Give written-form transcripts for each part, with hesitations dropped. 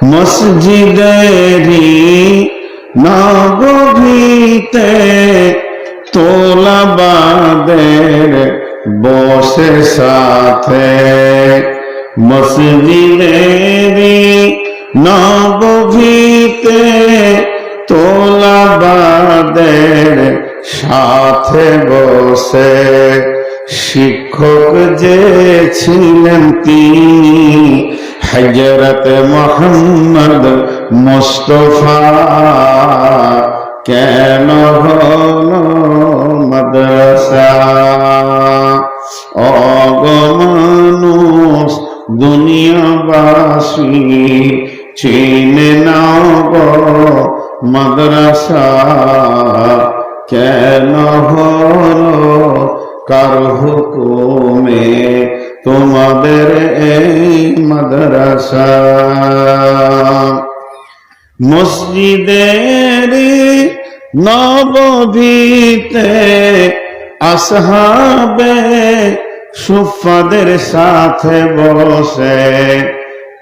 মসজিদেরি নববীতে তোলাবাদের বসে সাথে, মসজিদেরি নববীতে তোলাবাদের সাথে বসে শিক্ষক যে ছিলেন তিনি হযরত মুহাম্মদ মুস্তাফা। কেন হলো মাদ্রাসা? অগমানুষ দুনিয়াবাসী চিনে নাও গো মাদ্রাসা। কেন হলো কার হুকুমে তোমাদের এই মাদ্রাসা? মসজিদের নববীতে আসহাবে সুফাদের সাথে বসে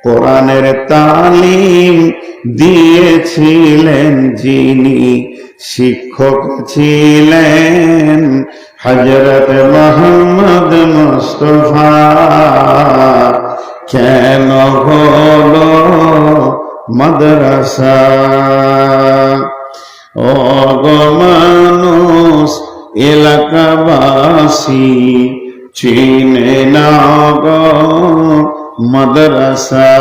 কোরআনের তালিম দিয়েছিলেন যিনি শিক্ষক ছিলেন হযরত মুহাম্মদ মুস্তাফা। কেন হলো মাদ্রাসা? অগমানুষ এলাকাবাসী চিনে না গো মাদ্রাসা।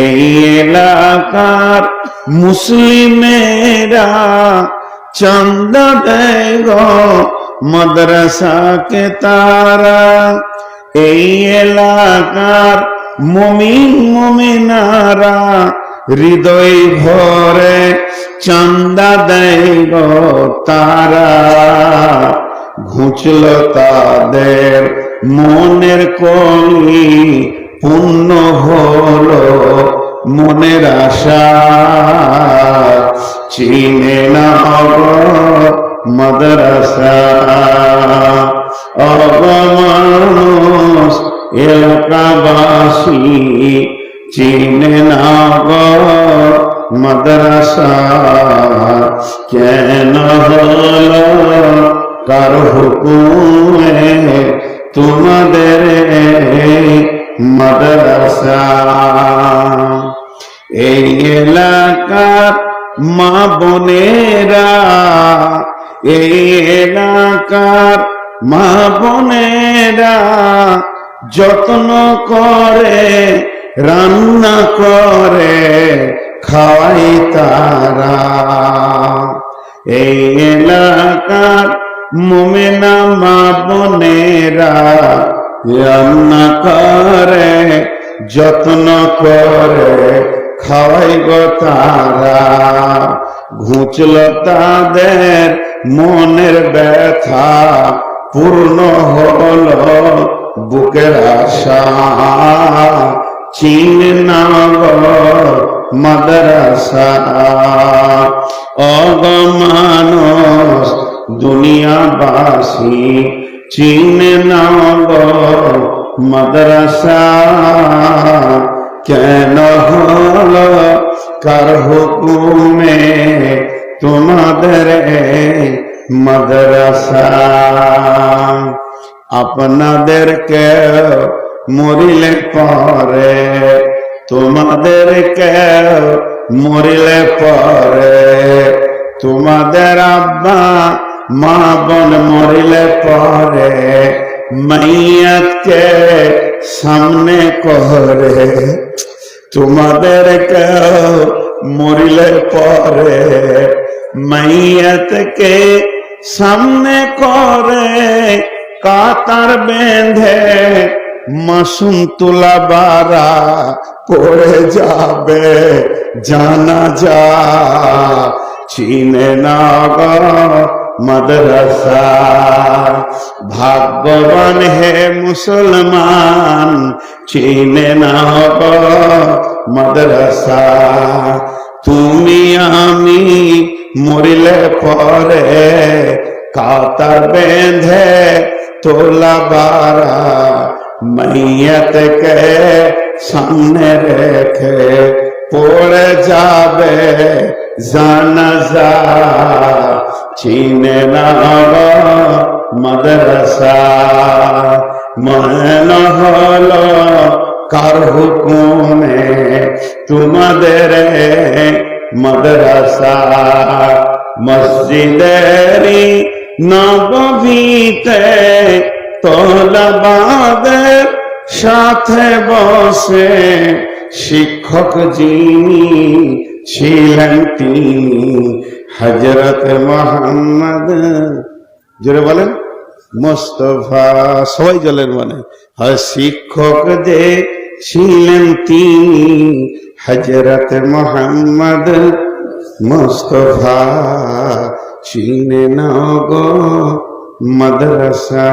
এই এলাকার মুসলিমেরা চাঁদা দেয় গো মাদ্রাসাকে তারা। এই এলাকার মুমিন মুমিনারা হৃদয় ভরে চাঁদা দেয় গো তারা। ঘুচল তাদের মনের কলি, পূর্ণ হলো মনের আশা। চিনে না গো মাদ্রাসা। অগমানুষ এলাকাবাসী চিনে না গো মাদ্রাসা। কেন হলো কার হুকুমে তোমাদের মাদ্রাসা? এই এলাকার মা বোনেরা, এই এলাকার মা বোনেরা যত্ন করে রান্না করে খাওয়াই তারা। এই এলাকার মুমিনা মা বোনেরা রান্না করে যত্ন করে খাওয়াই গো তারা। ঘুচল তাদের মনের ব্যথা, পূর্ণ হলো বুকের আশা। চিনে না গো মাদ্রাসা। অগমানুষ দুনিয়াবাসী চিনে না গো মাদ্রাসা। কেন হলো কার হুকুমে তোমাদের মাদ্রাসা? আপনাদেরকে মরিলে পরে, তোমাদেরকে মরিলে পরে, তোমাদের আব্বা মা বোন মরিলে পরে মাইয়াতকে সামনে করে, তোমাদেরকে মরিলে পরে মাইয়াতকে সামনে করে কাতার বেঁধে মাসুম তুলা বারা পড়ে যাবে জানাজা। চিনে না গো মাদ্রাসা। ভাগ্যবান হে মুসলমান চিনে না গো মাদ্রাসা। তুমি আমি মরিলে পরে কাতার বেঁধে তোলা বারা মাইয়াতকে সামনে রেখে পড়ে যাবে জানাজা, চিনে না মাদ্রাসা। মনে হলো কার হুকুমে তোমাদের মাদ্রাসা, মসজিদেরি নববীতে তোলাবাদের সাথে বসে শিক্ষক যিনি ছিলেন তিনি হযরত মুহাম্মদ, জোরে বলেন, মুস্তাফা। সবাই জলের মানে হয় শিক্ষক যে ছিলেন তিনি হযরত মুহাম্মদ মুস্তাফা, চিনে না গো মাদ্রাসা।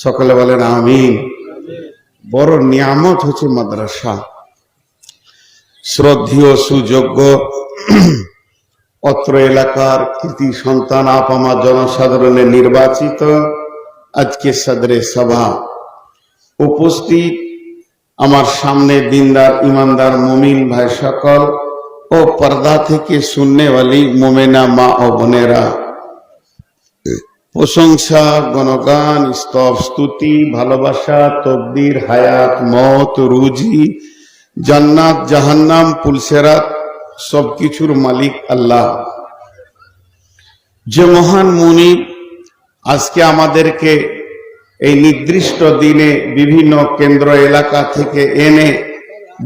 সকলে বলেন আমিন। বড় নিয়ামত হচ্ছে মাদ্রাসা। শ্রদ্ধেয় সুযোগ্য অত্র এলাকার কৃতি সন্তান আপামা জনসাধারণের নির্বাচিত আজকে সদরে সভা উপস্থিত আমার সামনে দিনদার ইমানদার মুমিন ভাই সকল ও পর্দা থেকে শুননেওয়ালি মোমেনা মা ও বোনেরা, প্রশংসা, গণগান, স্তব, স্তুতি, ভালোবাসা, তকদির, হায়াত, মত, রুজি, জান্নাত, জাহান্নাম, পুলসেরাত সবকিছুর মালিক আল্লাহ। যে মহান মুনিব আজকে আমাদেরকে এই নির্দিষ্ট দিনে বিভিন্ন কেন্দ্র এলাকা থেকে এনে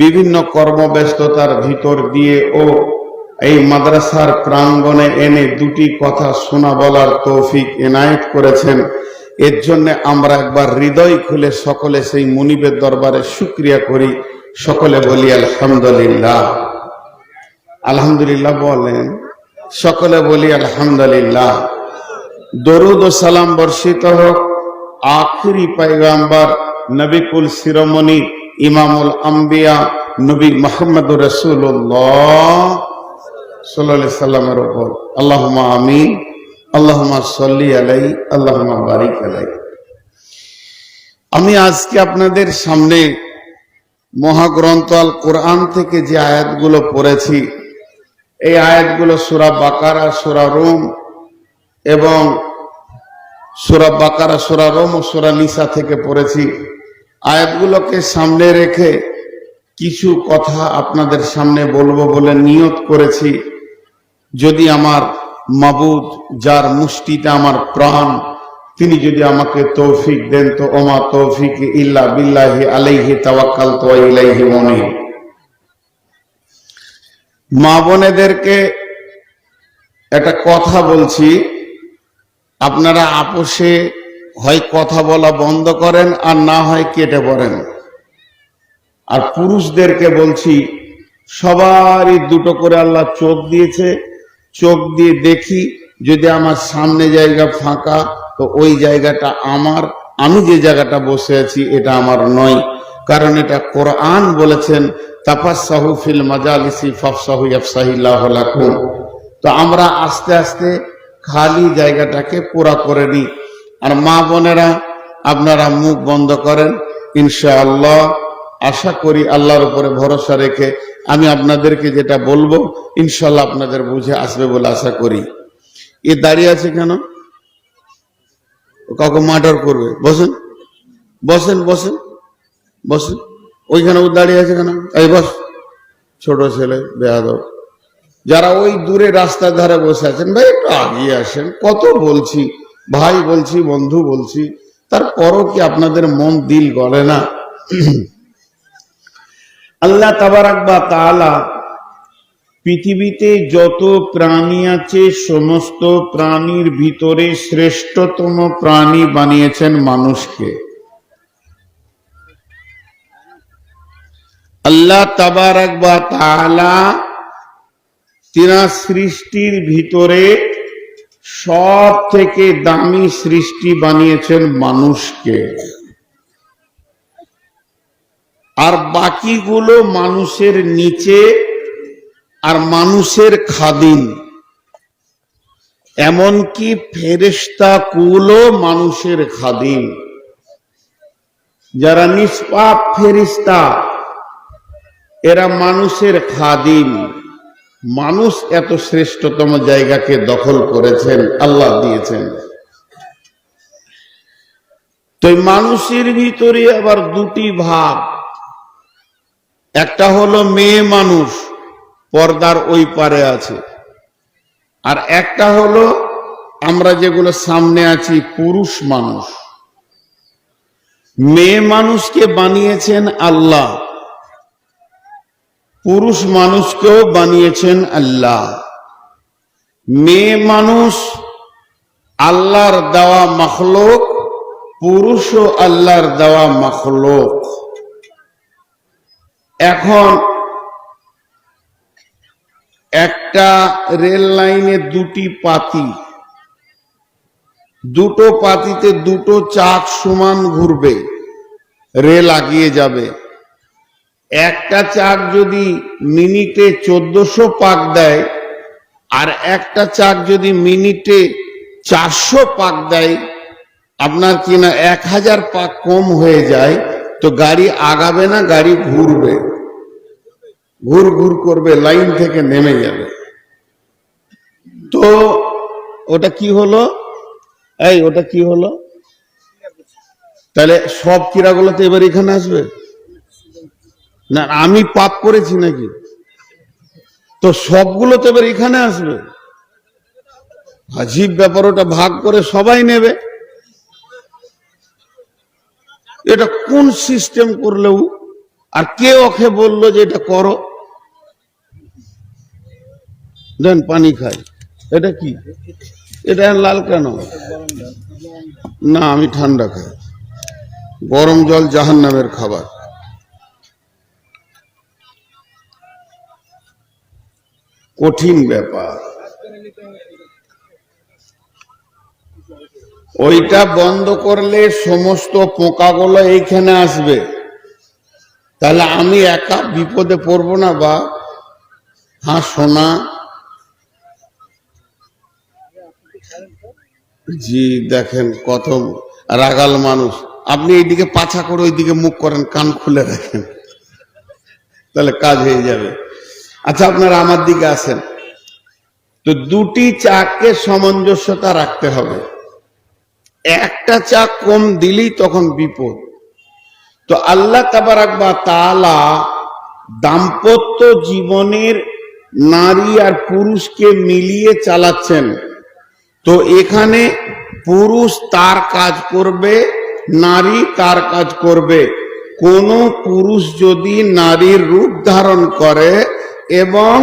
বিভিন্ন কর্মব্যস্ততার ভিতর দিয়ে ও এই মাদ্রাসার প্রাঙ্গণে এনে দুটি কথা শোনা বলার তৌফিক এনায়েত করেছেন, এর জন্য আমরা একবার হৃদয় খুলে সকলে সেই মুনিবের দরবারে শুকরিয়া করি। সকলে বলি আলহামদুলিল্লাহ। আলহামদুলিল্লাহ বলেন, সকলে বলি আলহামদুলিল্লাহ। দরুদ ও সালাম বর্ষিত হোক আখিরি পয়গাম্বর নবী কুল শিরোমণি ইমামুল আম্বিয়া নবী মুহাম্মদুর রাসূলুল্লাহ সাল্লাল্লাহু আলাইহি সাল্লামের উপর। আল্লাহুম্মা আমিন, আল্লাহুম্মা সাল্লি আলাইহি, আল্লাহুম্মা বারিক আলাইহি। আমি আজকে আপনাদের সামনে মহাগ্রন্থ আল কোরআন থেকে যে আয়াতগুলো পড়েছি, এই আয়াতগুলো সূরা বাকারা, সূরা রুম এবং সূরা বাকারা, সূরা রুম ও সূরা নিসা থেকে পড়েছি। আয়াতগুলোকে সামনে রেখে কিছু কথা আপনাদের সামনে বলবো বলে নিয়ত করেছি। যদি আমার মাবুদ, যার মুষ্টিতে আমার প্রাণ, তিনি যদি আমাকে তৌফিক দেন তো ওমা তৌফিক ইল্লা বিল্লাহি আলাইহি তাওয়াক্কালতু ওয়া ইলাইহি উনীব। মা বোনেদেরকে একটা কথা বলছি, আপনারা আপোষে হয় কথা বলা বন্ধ করেন আর না হয় কেটে পড়েন। আর পুরুষদেরকে বলছি, সবারই দুটো করে আল্লাহ চোখ দিয়েছে, চোখ দিয়ে দেখি যদি আমার সামনে জায়গা ফাঁকা তো ওই জায়গাটা আমার, আমি যে জায়গাটা বসে আছি এটা আমার নয়, কারণ এটা কোরআন বলেছেন তাফাসসাহু ফিল মাজালিসি ফাফসাহু ইয়াফসাহিল্লাহু লাকুম। তো আমরা আস্তে আস্তে খালি জায়গাটাকে পুরা করে নিই। আর মা বোনেরা আপনারা মুখ বন্ধ করেন, ইনশাআল্লাহ আশা করি আল্লাহর উপরে ভরসা রেখে আমি আপনাদেরকে যেটা বলবো ইনশাআল্লাহ আপনাদের বুঝে আসবে বলে আশা করি। এ দাঁড়িয়ে আছে কেন? কাউকে মার্ডার করবে? বসেন বসেন বসেন বসেন। ওইখানে ও দাঁড়িয়ে আছে কেন? এই বস, ছোট ছেলে বেয়াদব। যারা ওই দূরে রাস্তার ধারে বসে আছেন, ভাই একটু আগিয়ে আসেন। কত বলছি, ভাই বলছি, বন্ধু বলছি, তারপরও কি আপনাদের মন দিল গলে না? আল্লাহ তাবারাক ওয়া তাআলা পৃথিবীতে যত প্রাণী আছে সমস্ত প্রাণীর ভিতরে শ্রেষ্ঠতম প্রাণী বানিয়েছেন মানুষকে। আল্লাহ তাবারাক ওয়া তাআলা তিনার সৃষ্টির ভিতরে সব থেকে দামি সৃষ্টি বানিয়েছেন মানুষকে, আর বাকিগুলো মানুষের নিচে আর মানুষের খাদিম। এমনকি ফেরেশতা কুলও মানুষের খাদিম। যারা নিষ্পাপ ফেরেশতা, এরা মানুষের খাদিম। মানুষ এত শ্রেষ্ঠতম জায়গাকে দখল করেছেন, আল্লাহ দিয়েছেন। তো মানুষের ভিতরে আবার দুটি ভাগ, একটা হলো মেয়ে মানুষ, পর্দার ওই পারে আছে, আর একটা হলো আমরা যেগুলো সামনে আছি পুরুষ মানুষ। মেয়ে মানুষকে বানিয়েছেন আল্লাহ, পুরুষ মানুষকেও বানিয়েছেন আল্লাহ। মেয়ে মানুষ আল্লাহর দেওয়া মাখলুক, পুরুষও আল্লাহর দেওয়া মাখলুক। এখন একটা রেল লাইনে দুটি পাতি, দুটো পাতিতে দুটো চাক সমান ঘুরবে, রেল আগিয়ে যাবে। একটা চাক যদি মিনিটে 1400 পাক দেয়, আর একটা চাক যদি মিনিটে 400 পাক দেয়, আপনার কিনা 1000 পাক কম হয়ে যায়, তো গাড়ি আগাবে না, গাড়ি ঘুরবে, ঘুর ঘুর করবে, লাইন থেকে নেমে যাবে। তো ওটা কি হলো? ওটা কি হলো? তাহলে সব কিরাগুলো তো এবার এখানে আসবে না? আমি পাপ করেছি নাকি? তো সবগুলো তো এবার এখানে আসবে। আজীব ব্যাপার, ওটা ভাগ করে সবাই নেবে। এটা কোন সিস্টেম করলেও, আর কে ওকে বললো যে এটা করো? দেন পানি খাই। এটা কি? এটা লাল কেন? না, আমি ঠান্ডা খাই। গরম জল জাহান্নামের খাবার। কঠিন ব্যাপার। ওইটা বন্ধ করলে সমস্ত পোকাগুলো এইখানে আসবে, তাহলে আমি একা বিপদে পড়বো না? বা হ্যাঁ সোনা, জি দেখেন কত রাগাল মানুষ। আপনি এইদিকে পাছা করে ওইদিকে মুখ করেন, কান খুলে রাখেন, তাহলে কাজ হয়ে যাবে। আচ্ছা, আপনারা আমার দিকে আসেন। তো দুটি চাককে সামঞ্জস্যতা রাখতে হবে। একটা চাক কম দিলেই তখন বিপদ। তো আল্লাহ তাবারাক ওয়া তাআলা দাম্পত্য জীবনের নারী আর পুরুষকে মিলিয়ে চালাচ্ছেন। তো এখানে পুরুষ তার কাজ করবে, নারী তার কাজ করবে। কোন পুরুষ যদি নারীর রূপ ধারণ করে এবং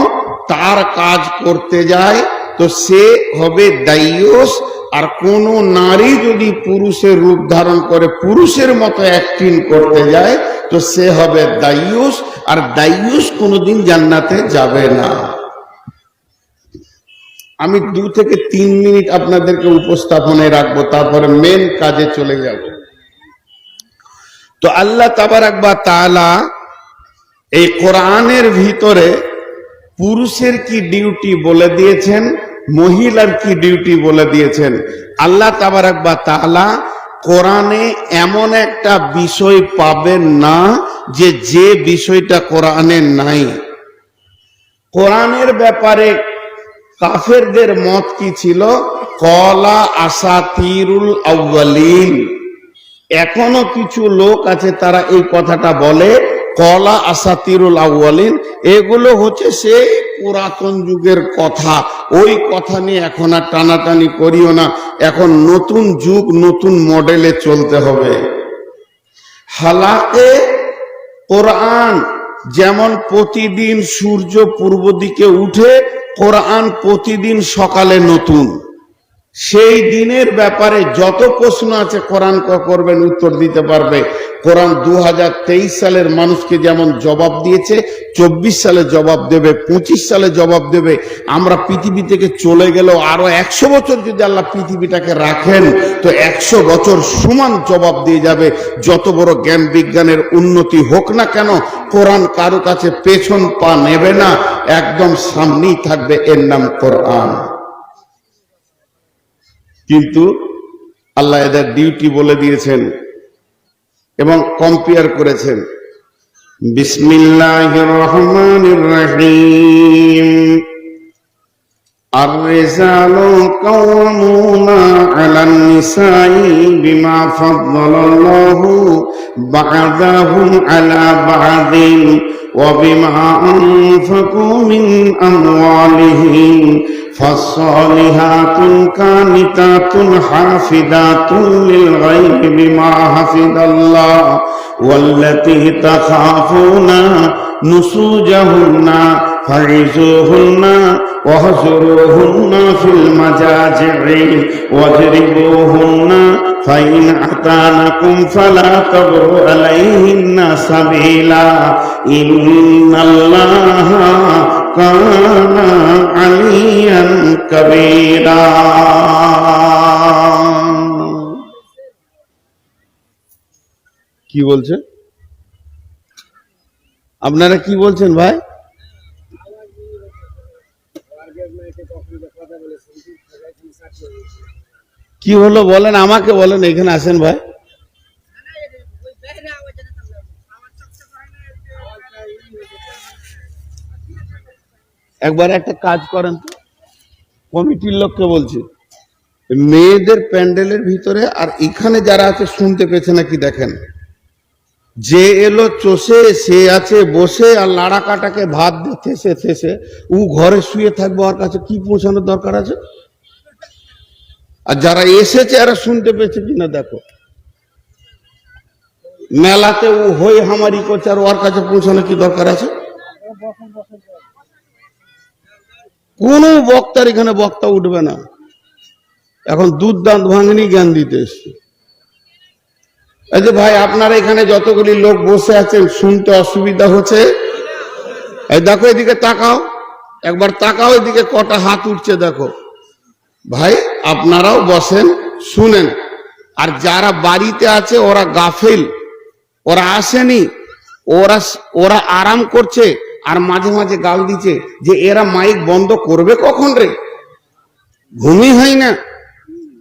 তার কাজ করতে যায়, তো সে হবে দায়ুস। আর কোন নারী যদি পুরুষের রূপ ধারণ করে পুরুষের মতো অ্যাক্টিং করতে যায়, তো সে হবে দায়ুস। আর দায়ুস কোনোদিন জান্নাতে যাবে না। আমি 2 থেকে 3 মিনিট আপনাদেরকে উপস্থাপনে রাখবো, তারপরে মেন কাজে চলে যাব। তো আল্লাহ তাবারাক ওয়া তাআলা এই কোরআনের ভিতরে পুরুষের কি ডিউটি বলে দিয়েছেন, মহিলার কি ডিউটি বলে দিয়েছেন। আল্লাহ তাবারাক ওয়া তাআলা কোরআনে এমন একটা বিষয় পাবেন না যে বিষয়টা কোরআনে নাই। কোরআনের ব্যাপারে কাফেরদের মত কি ছিল? কলা আসাতিরুল আউয়ালিন। এখনো কিছু লোক আছে তারা এই কথাটা বলে, কলা আসাতিরুল আউয়ালিন। এগুলো হচ্ছে সেই পুরাতন যুগের কথা, ওই কথা নিয়ে এখন আর টানাটানি করিও না। এখন নতুন যুগ, নতুন মডেলে চলতে হবে। হালাকে কোরআন যেমন প্রতিদিন সূর্য পূর্ব দিকে উঠে, কোরআন প্রতিদিন সকালে নতুন। সেই দিনের ব্যাপারে যত প্রশ্ন আছে কোরআন করবেন, উত্তর দিতে পারবে। কোরআন 2023 সালের মানুষকে যেমন জবাব দিয়েছে, 24 সালে জবাব দেবে, 25 সালে জবাব দেবে। আমরা পৃথিবী থেকে চলে গেলেও আরো 100 বছর যদি আল্লাহ পৃথিবীটাকে রাখেন, তো 100 বছর সমান জবাব দিয়ে যাবে। যত বড় জ্ঞান বিজ্ঞানের উন্নতি হোক না কেন, কোরআন কারো কাছে পেছন পা নেবে না, একদম সামনেই থাকবে। এর নাম কোরআন। কিন্তু আল্লাহ এদের ডিউটি বলে দিয়েছেন, এবং কম্পেয়ার করেছেন। বিসমিল্লাহির রহমানির রহিম। الرجال قوامون على النساء بما فضل الله بعضهم على بعض وبما أنفقوا من أموالهم فالصالحات قانتات حافظات للغيب بما حفظ الله والتي تخافون نشوزهن فعظوهن واهجروهن في المضاجع واضربوهن فإن أطعنكم فلا تبغوا عليهن سبيلا إن الله كان عليا كبيرا। কি বলছে? আপনারা কি বলছেন ভাই? কি হলো বলেন, আমাকে বলেন, এখানে আসেন ভাই। একবার একটা কাজ করেন তো, কমিটির লোককে বলছি, মেয়েদের প্যান্ডেলের ভিতরে আর এখানে যারা আছে শুনতে পেয়েছে নাকি দেখেন। যে এলো চষে, সে আছে বসে, আর লাড়া কাটাকে ভাত দিতেছে থেসে, ও ঘরে শুয়ে থাকবে, ওর কাছে কি পৌঁছানোর দরকার আছে? আর যারা এসেছে এরা শুনতে পেয়েছে কিনা দেখো। মেলাতে ও হই হামারি করছে, আর ওর কাছে পৌঁছানো কি দরকার আছে? কোন বক্তার এখানে বক্তা উঠবে না, এখন দুধ দাঁত ভাঙনি জ্ঞান দিতে এসছে। এই যে ভাই, আপনারা এখানে যতগুলি লোক বসে আছেন, শুনতে অসুবিধা হচ্ছে? এই দেখো, এদিকে তাকাও, একবার তাকাও, এদিকে কটা হাত উঠছে দেখো। ভাই আপনারাও বসেন, শুনেন। আর যারা বাড়িতে আছে ওরা গাফিল, ওরা আসেনি, ওরা আরাম করছে, আর মাঝে মাঝে গাল দিচ্ছে যে এরা মাইক বন্ধ করবে কখন রে, ঘুমই হয় না।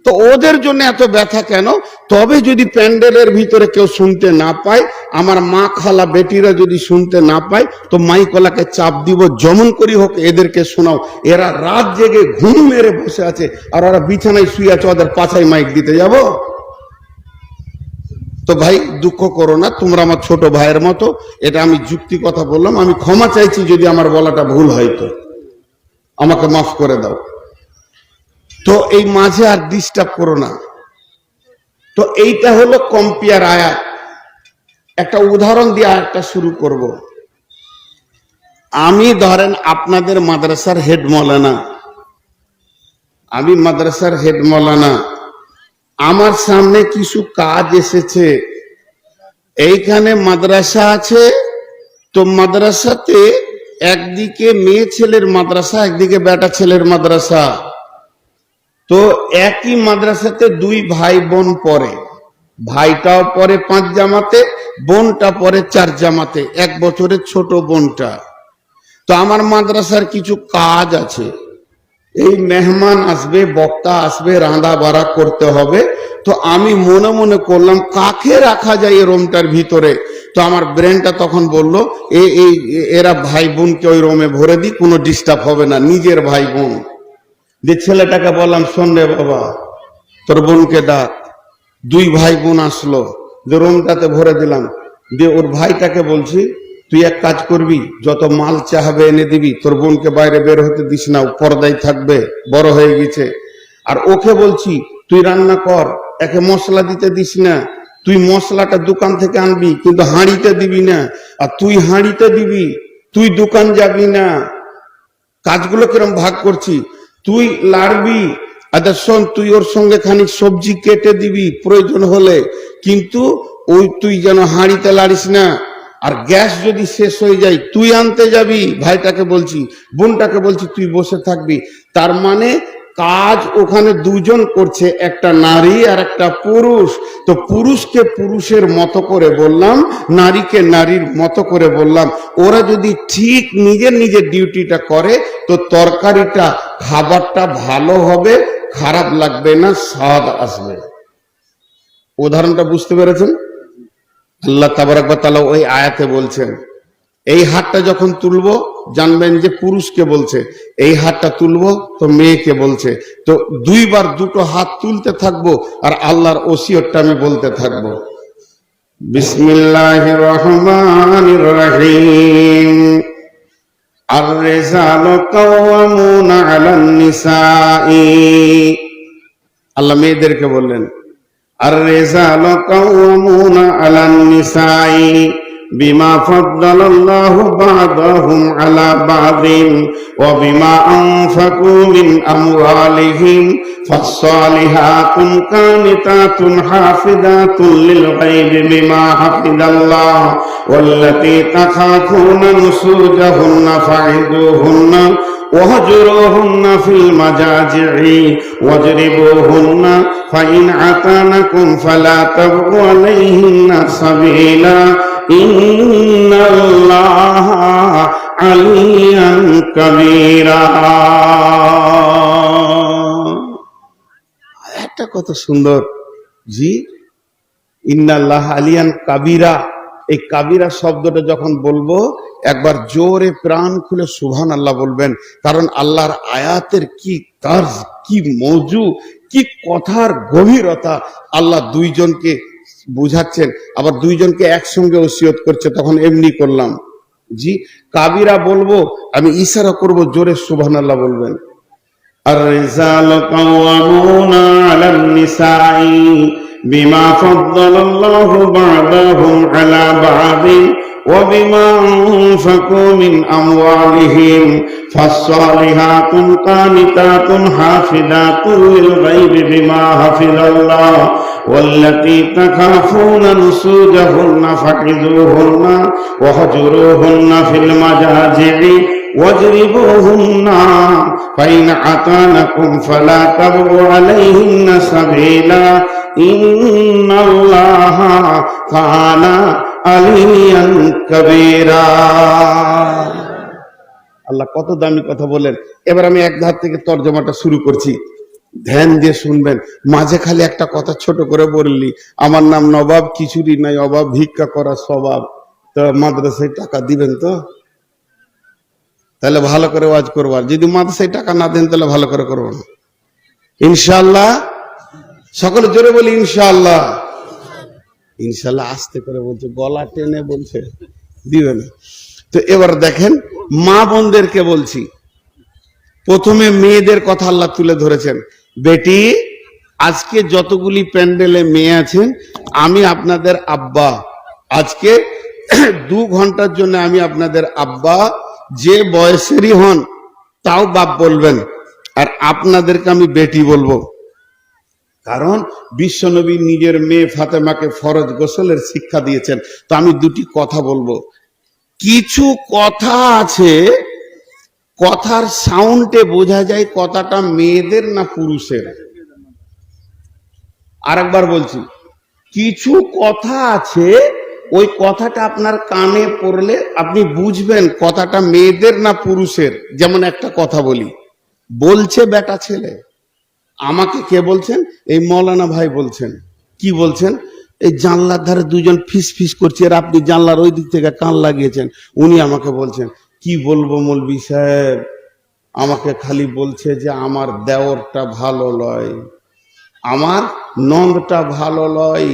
তো ওদের জন্য এত ব্যথা কেন? তবে যদি প্যান্ডেলের ভিতরে কেউ শুনতে না পায়, আমার মা খালা বেটিরা যদি শুনতে না পায়, তো মাইকলাকে চাপ দিব, যেমন করি হোক এদেরকে শোনাও। এরা রাত জেগে ঘুম মেরে বসে আছে, আর ওরা বিছানায় শুয়ে আছে, ওদের পাছায় মাইক দিতে যাব? তো ভাই দুঃখ করো না, তোমরা আমার ছোট ভাইয়ের মতো, এটা আমি যুক্তি কথা বললাম, আমি ক্ষমা চাইছি যদি আমার বলাটা ভুল হয়, তো আমাকে মাফ করে দাও। তো এই মাঝে আর ডিস্টার্ব করো না। তো এইটা হলো কম্পেয়ার আয়াত। একটা উদাহরণ দিয়ে আয়াতটা শুরু করব। আমি ধরেন আপনাদের মাদ্রাসার হেড মৌলানা, আমি মাদ্রাসার হেড মৌলানা, আমার সামনে কিছু কাজ এসেছে। এইখানে মাদ্রাসা আছে, তো মাদ্রাসাতে একদিকে মেয়ে ছেলের মাদ্রাসা, একদিকে বেটা ছেলের মাদ্রাসা। তো একই মাদ্রাসাতে দুই ভাই বোন পড়ে, ভাইটাও পড়ে 5 জামাতে, বোনটা পড়ে 4 জামাতে, 1 বছরের ছোট বোনটা। তো আমার মাদ্রাসার কিছু কাজ আছে, এই মেহমান আসবে, বক্তা আসবে, রাঁধা বাড়া করতে হবে। তো আমি মনে মনে করলাম কাকে রাখা যায় এই রুমটার ভিতরে। তো আমার ব্রেনটা তখন বলল এরা ভাই বোনকে ওই রুমে ভরে দিই, কোনো ডিস্টার্ব হবে না, নিজের ভাই বোন। যে ছেলেটাকে বললাম, শোন রে বাবা, তোর বোনকে ডাক। 2 ভাই বোন আসলো, যে রুমটাতে ভরে দিলাম। দিয়ে ওর ভাইটাকে বলছি, তুই এক কাজ করবি, যত মাল চাহাবে এনে দিবি, তোর বোনকে বাইরে বের হতে দিস না, পর্দায় থাকবে, বড় হয়ে গেছে। আর ওকে বলছি, তুই রান্না কর, একে মশলা দিতে দিস না, তুই মশলাটা দোকান থেকে আনবি, কিন্তু হাঁড়িতে দিবি না। আর তুই হাঁড়িতে দিবি, তুই দোকান যাবি না। কাজগুলো কিরম ভাগ করছি, তুই লাড়বি, আচ্ছা শোন, তুই ওর সঙ্গে খানিক সবজি কেটে দিবি প্রয়োজন হলে, কিন্তু ওই তুই যেন হাঁড়িতে লাড়িস না। আর গ্যাস যদি শেষ হয়ে যায় তুই আনতে যাবি, ভাইটাকে বলছি, বোনটাকে বলছি তুই বসে থাকবি। তার মানে কাজ ওখানে 2 জন করছে, একটা নারী আর একটা পুরুষ। তো পুরুষকে পুরুষের মতো করে বললাম, নারীকে নারীর মতো করে বললাম। ওরা যদি ঠিক নিজের নিজের ডিউটিটা করে, তো তরকারিটা, খাবারটা ভালো হবে, খারাপ লাগবে না, স্বাদ আসবে। উদাহরণটা বুঝতে পেরেছেন? আল্লাহ তাবারক ওয়া তাআলা ওই আয়াতে বলছেন, এই হাতটা যখন তুলবো জানবেন যে পুরুষকে বলছে, এই হাতটা তুলবো তো মেয়েকে বলছে। তো দুইবার দুটো হাত তুলতে থাকবো আর আল্লাহর ওসিয়তটা আমি বলতে থাকবো। বিসমিল্লাহির রহমানির রহিম। আর-রিজালু কাওয়ামুনা আলান নিসাই। আল্লাহ মেয়েদেরকে বললেন, আর-রিজালু কাওয়ামুনা আলান নিসাই বিমা ফাদ্দালাল্লাহু বা'দাহুম আলা বা'দিন ওয়া বিমা আনফাকু মিন আমওয়ালিহিম ফাস-সালিহাতুন কানিতাতুন হাফিযাতুন লিল গায়বি বিমা হাফিযাল্লাহ ওয়াল্লাতী তাখাফুনা নুশুজাহুন্না ফা'iদুহুন্না واهجروهن في المضاجع واضربوهن فإن عطعنكم فلا تبغوا عليهن سبيلا إن الله علي كبيرا। একটা কত সুন্দর জি, ইন্নাল্লাহ আলিয়ান কাবিরা। এই কাবিরা শব্দটা যখন বলবো একবার জোরে প্রাণ খুলে সুবহানাল্লাহ বলবেন, কারণ আল্লাহর আয়াতের কি তার্জ, কি মওজু, কি কথার গভীরতা। আল্লাহ দুইজনকে বুঝাচ্ছেন, আবার দুইজনকে একসঙ্গে ওসিয়ত করছে। তখন এমনি করলাম জি, কাবিরা বলবো, আমি ইশারা করব, জোরে সুবহানাল্লাহ বলবেন। আর-রিজালু কাওয়ামুনা আলান নিসাই বিমা ফাদ্দালাল্লাহু বা'দাহুম আলা বা'দিন ওয়া বিমা আনফাকু মিন আমওয়ালিহিম ফাস-সালিহাতুন কানিতাতুন হাফিযাতুন লিল গায়বি বিমা হাফিযাল্লাহ ওয়াল্লাতী তাখাফুনা নুশুজাহুন্না ফা'iদুহুন্না ওয়াহজুরুহুন্না ফিল মাজাজি'i واضربوهن فإن عطعنكم فلا تبغوا عليهن سبيلا إن الله كان عليا كبيرا। আল্লাহ কত দামি কথা বলেন। এবার আমি এক ধার থেকে তরজমাটা শুরু করছি, ধ্যান দিয়ে শুনবেন। মাঝে খালি একটা কথা ছোট করে বললি, আমার নাম নবাব, কিছুরই নাই অভাব, ভিক্ষা করা স্বভাব। তো মাদ্রাসায় টাকা দিবেন তো? তাহলে ভালো করে ওয়াজ করবার। যদি মাদ্রাসায় টাকা না দেন তাহলে ভালো করে করবো না ইনশাআল্লাহ। সকলে জোরে বলি ইনশাআল্লাহ। ইনশাআল্লাহ আস্তে করে বলছে, গলা টেনে বলছে দিবে না। তো এবার দেখেন, মা বোনদেরকে বলছি। প্রথমে মেয়েদের কথা আল্লাহ তুলে ধরেছেন। বেটি, আজকে যতগুলি প্যান্ডেলে মেয়ে আছেন, আমি আপনাদের আব্বা। আজকে 2 ঘন্টার জন্য আমি আপনাদের আব্বা। যে বয়সেরই হন তাও বাপ বলবেন, আর আপনাদেরকে আমি বেটি বলবো। কারণ বিশ্বনবী নিজের মেয়ে ফাতেমাকে ফরজ গোসলের শিক্ষা দিয়েছেন। তো আমি দুটি কথা বলবো। কিছু কথা আছে, কথার সাউন্ডে বোঝা যায় কথাটা মেয়েদের না পুরুষের। আরেকবার বলছি, কিছু কথা আছে, ওই কথাটা আপনার কানে পড়লে আপনি বুঝবেন কথাটা মেয়েদের না পুরুষের। যেমন একটা কথা বলি, বলছে বেটা ছেলে, আমাকে কে বলছেন? এই মৌলানা ভাই বলছেন। কি বলছেন? এই জানলার ধারে দুজন ফিস ফিস করছে, আর আপনি জানলার ওই দিক থেকে কান লাগিয়েছেন। উনি আমাকে বলছেন, কি বলবো মৌলভী সাহেব, আমাকে খালি বলছে যে আমার দেওরটা ভালো লয়, আমার নন্দটা ভালো লয়,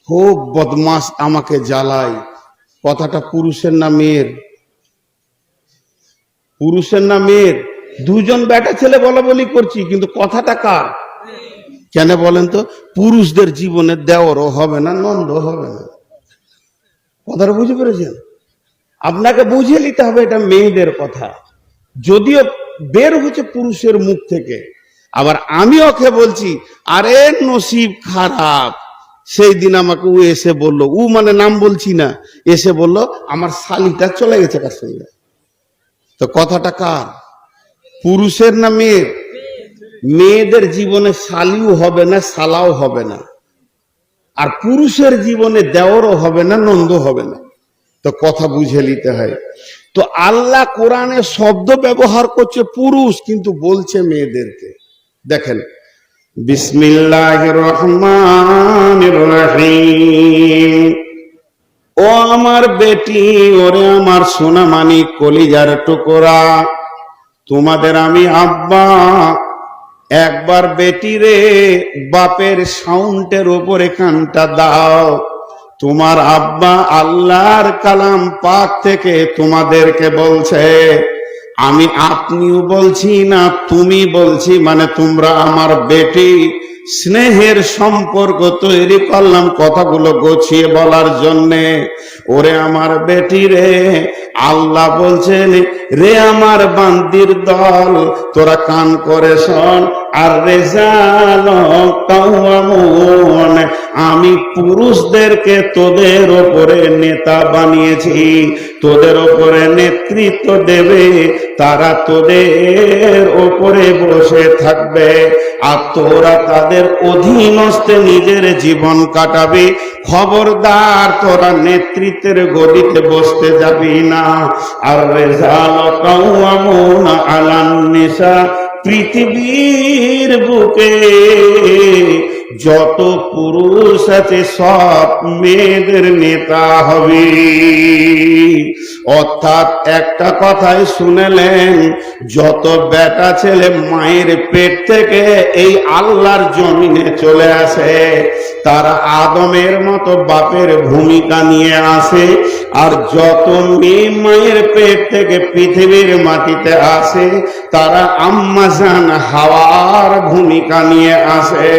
খুব বদমাস, আমাকে জ্বালায়। কথাটা পুরুষের না মেয়ের? পুরুষের না মেয়ের? দুজন বেটা ছেলে বলা বলি করছি, কিন্তু কথাটা কার? কেন বলেন তো? পুরুষদের জীবনে দেওরও হবে না, নন্দ হবে না। কথাটা বুঝে পেরেছেন? আপনাকে বুঝিয়ে নিতে হবে এটা মেয়েদের কথা, যদিও বের হচ্ছে পুরুষের মুখ থেকে। আবার আমি ওকে বলছি, আরে নসিব খারাপ, সেই দিন আমাকে ও এসে বলল, ও মানে নাম বলছি না, এসে বলল আমার শালিটা চলে গেছে কার সঙ্গে। তো কথাটা কার? পুরুষের না মেয়ের? মেয়েদের জীবনে শালিও হবে না, শালাও হবে না, আর পুরুষের জীবনে দেওরও হবে না, নন্দ হবে না। তো কথা বুঝে নিতে হয়। তো আল্লাহ কোরআনে শব্দ ব্যবহার করছে পুরুষ, কিন্তু বলছে মেয়েদেরকে। দেখেন, বিসমিল্লাহির রহমানির রহিম। ও আমার বেটি, ওরে আমার সোনামানি কলিজার টুকরা, তোমাদের আমি আব্বা, একবার বেটি রে বাপের সাউন্ডের উপরে কানটা দাও। তোমার আব্বা আল্লাহর কালাম পাক থেকে তোমাদেরকে বলছে, আমি আপনিও বলছি না তুমি বলছি, মানে তোমরা আমার বেটি, স্নেহের সম্পর্ক তৈরি করলাম কথাগুলো গোছিয়ে বলার জন্যে। ওরে আমার বেটি রে, আল্লাহ বলছেন, রে আমার বান্দির দল, তোরা কান করে শোন। আর রেজাল কাওয়ামুন, আমি পুরুষদেরকে তোদের ওপরে নেতা বানিয়েছি, তোদের ওপরে নেতৃত্ব দেবে, তারা তোদের ওপরে বসে থাকবে, আর তোরা তাদের অধীনস্থে নিজের জীবন কাটাবি। খবরদার, তোরা নেতৃত্বের গদিতে বসতে যাবি না। আর রেজাল কাওয়ামুন আলান নিসা, পৃথিবীর বুকে যত পুরুষ আছে সব মেয়েদের নেতা হবে। অর্থাৎ একটা কথাই শুনেলেন, যত বেটা ছেলে মায়ের পেট থেকে এই আল্লাহর জমিনে চলে আসে, তারা আদমের মতো বাপের ভূমিকা নিয়ে আসে, আর যত মেয়ে মায়ের পেট থেকে পৃথিবীর মাটিতে আসে, তারা আম্মাজান হাওয়ার ভূমিকা নিয়ে আসে।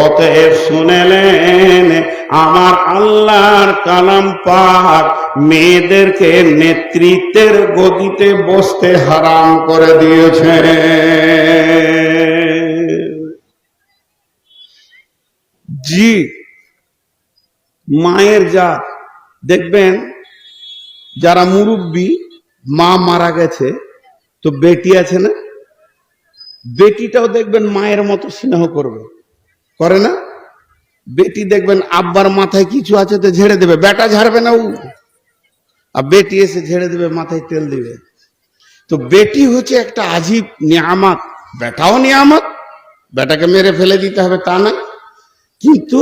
অতএব শুনেলেন, আমার আল্লাহর কালাম পাক মেয়েদেরকে নেতৃত্বের গদিতে বসতে হারাম করে দিয়েছে। জি, মায়ের জাত দেখবেন, যারা মুরব্বী, মা মারা গেছে তো বেটি আছে না, বেটিটাও দেখবেন মায়ের মতো স্নেহ করবে, করে না? বেটি দেখবেন আব্বার মাথায় কিছু আছে তো ঝেড়ে দেবে, বেটা ঝাড়বে না, ও আর বেটি এসে ঝেড়ে দেবে, মাথায় তেল দিবে। তো বেটি হচ্ছে একটা আজীব নিয়ামত, বেটাও নিয়ামত, বেটাকে মেরে ফেলে দিতে হবে তা না, কিন্তু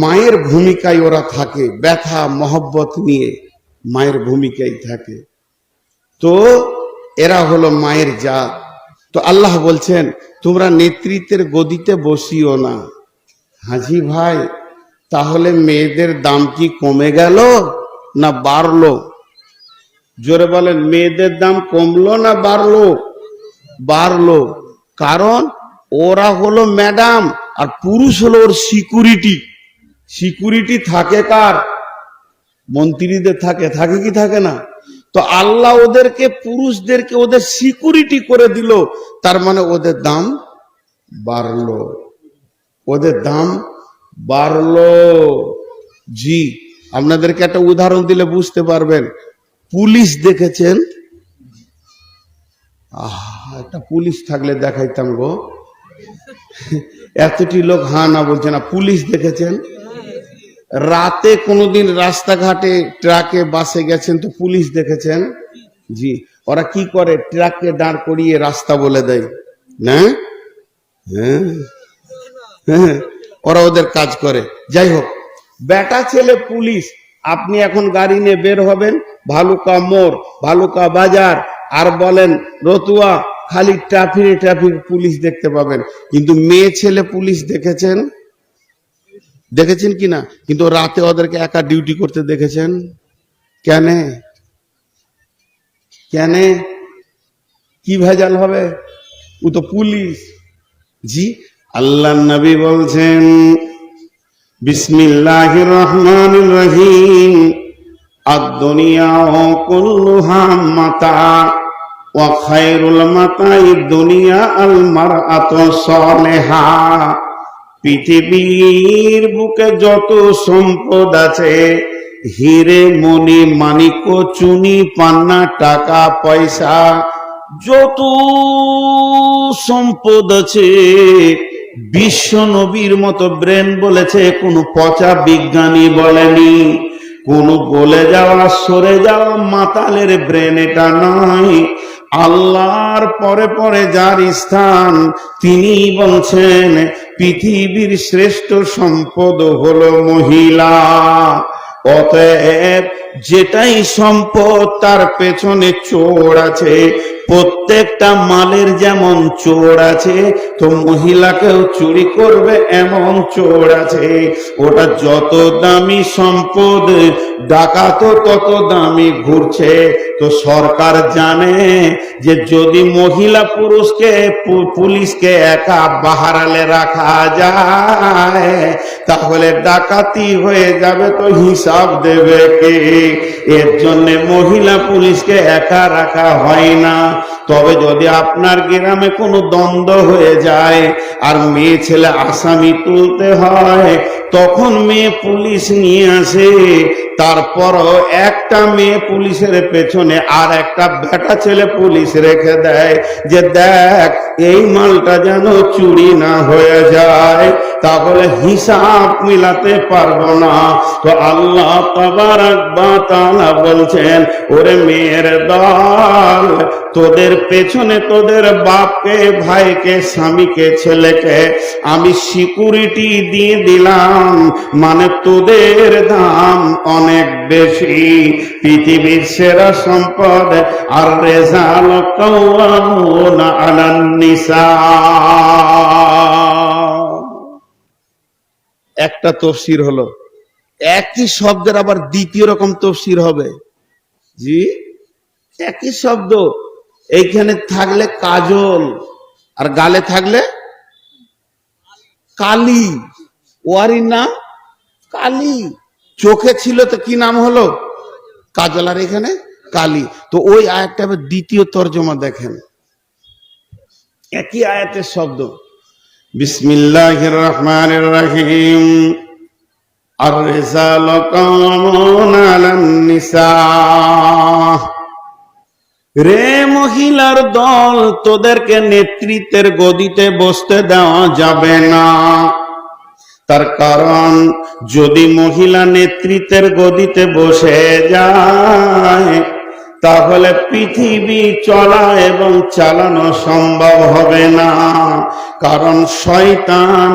মায়ের ভূমিকায় ওরা থাকে, ব্যথা মহব্বত নিয়ে মায়ের ভূমিকায় থাকে। তো এরা হলো মায়ের জাত। তো আল্লাহ বলছেন, তোমরা নেতৃত্বের গদিতে বসিও না। হাজি ভাই, তাহলে মেয়েদের দাম কি কমে গেল না বাড়লো? জোরে বলেন, মেয়েদের দাম কমলো না বাড়লো? বাড়লো। কারণ ওরা হলো ম্যাডাম, আর পুরুষ হলো ওর সিকিউরিটি। সিকিউরিটি থাকে কার? মন্ত্রীদের থাকে, থাকে কি থাকে না? তো আল্লাহ ওদেরকে, পুরুষদেরকে ওদের সিকিউরিটি করে দিল, তার মানে ওদের দাম বাড়লো, ওদের দাম বাড়লো। জি, আপনাদেরকে একটা উদাহরণ দিলে বুঝতে পারবেন। পুলিশ দেখেছেন? একটা পুলিশ থাকলে দেখাইতাম গো, এতটি লোক হা না বলছে না। পুলিশ দেখেছেন? রাতে কোনোদিন রাস্তাঘাটে ট্রাকে বাসে গেছেন তো পুলিশ দেখেছেন? জি, ওরা কি করে? ট্রাককে দাঁড় করিয়ে রাস্তা বলে দেয় না? হ্যাঁ হ্যাঁ, ওরা ওদের কাজ করে। যাই হোক, বেটা ছেলে পুলিশ, আপনি এখন গাড়ি নিয়ে বের হবেন ভালুকা মোড়, ভালুকা বাজার, আর বলেন রতুয়া, খালি ট্রাফিক ট্রাফিক পুলিশ দেখতে পাবেন। কিন্তু মেয়ে ছেলে পুলিশ দেখেছেন? দেখেছেন কিনা? কিন্তু রাতে ওদেরকে একা ডিউটি করতে দেখেছেন? কেন? কেন? কি ভেজাল হবে? ও তো পুলিশ। জি, আল্লাহ নবী বলছেন, বিসমিল্লাহির রহমানির রহিম, আদ-দুনিয়া কুল্লুহা মাতা ওয়া খায়রুল মাতাই দুনিয়া আল মারআতু সালিহা। পৃথিবীর বুকে যত সম্পদ আছে, হিরে মণি মানিক্য চুনি পান্না টাকা পয়সা, যত সম্পদ আছে, বিশ্ব নবীর মতো ব্রেন বলেছে, কোন পচা বিজ্ঞানী বলেনি। কোন গলে যাওয়া সরে যাওয়া মাতালের ব্রেন এটা নয়। আল্লাহর পরে পরে যার স্থান, তিনি বলছেন পৃথিবীর শ্রেষ্ঠ সম্পদ হলো মহিলা। অতএব যেটাই সম্পদ তার পেছনে চোর আছে, প্রত্যেকটা মালের যেমন চোর আছে, তো মহিলাকেও চুরি করবে এমন চোর আছে। ওটা যত দামি সম্পদ, ডাকাতও তত দামি ঘুরছে। তো সরকার জানে যে যদি মহিলা পুলিশকে একা বাহারালে রাখা যায় তাহলে ডাকাতি হয়ে যাবে, তো হিসাব দেবে কে? এর জন্য মহিলা পুলিশকে একা রাখা হয় না। তবে যদি আপনার গ্রামে কোনো দ্বন্দ্ব হয়ে যায় আর মেয়ে ছেলে আসামি তুলতে হয়, তখন মেয়ে পুলিশ নিয়ে আসে। তারপরও একটা মেয়ে পুলিশের পেছনে আর একটা বেটা ছেলে পুলিশ রেখে দেয় যে দেখ এই মালটা যেন চুরি না হয়ে যায়, তাহলে হিসাব মিলাতে পারবো না। তো আল্লাহ তাবারাক ওয়া তাআলা বলছেন, ওরে মেয়ের দল, তোদের পেছনে তোদের বাপকে, ভাইকে, স্বামীকে, ছেলেকে আমি সিকিউরিটি দিয়ে দিলাম, মানে তোদের দাম অনেক বেশি। পৃথিবীর সেরা সম্পদ আর রিজাল কাওয়ামুনা আলান নিসা। একটা তাফসীর হলো, একই শব্দের আবার দ্বিতীয় রকম তাফসীর হবে। জি, একই শব্দ, এইখানে থাকলে কাজল আর গালে থাকলে কালি, ওয়ারির নাম কালি। চোখে ছিল তো কি নাম হলো? কাজল, আর এখানে কালি। তো ওই আয়াতটা দ্বিতীয় তর্জমা দেখেন, একই আয়াতের শব্দ। বিসমিল্লাহির রহমানির রহিম, আর রিজালু কাওয়ামুন আলান নিসা। রে মহিলার দল, তোদেরকে নেতৃত্বের গদিতে বসতে দেওয়া যাবে না। তার কারণ যদি মহিলা নেতৃত্বের গদিতে বসে যায় তাহলে পৃথিবী চলা এবং চালানো সম্ভব হবে না। কারণ শয়তান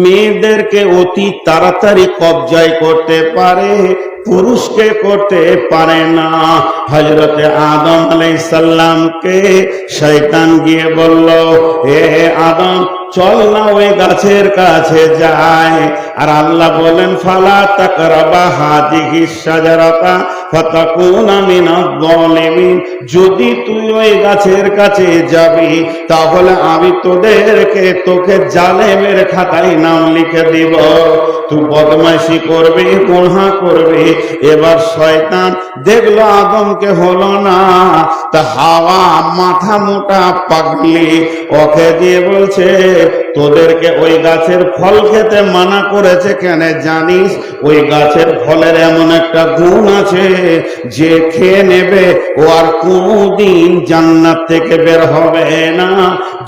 মেয়েদেরকে অতি তাড়াতাড়ি কবজায় করতে পারে, পুরুষকে করতে পারে না। হযরতে আদম আলাইহিস সালামকে শয়তান গিয়ে বলল, হে আদম চল না ওই গাছের কাছে যায়। আর আল্লাহ বলেন, ফালা তাকরাবা হাযিহিস শাজারাতা ফাতাকুনা মিনাজ যালিমিন। যদি তুই ওই গাছের কাছে যাবি তাহলে আমি তোকে জালেমের খাতায় নাম লিখে দিব। তুই বদমাইশি করবি, গুনাহ করবি। এবার শয়তান দেখলো আদমকে হলো না, তা হাওয়া মাথা মোটা পাগলি ওকে দিয়ে বলছে, তোদেরকে ওই গাছের ফল খেতে মানা করেছে কেন জানিস? ওই গাছের ফলের এমন একটা গুণ আছে যে খেয়ে নেবে ও আর কোনদিন জান্নাত থেকে বের হবে না।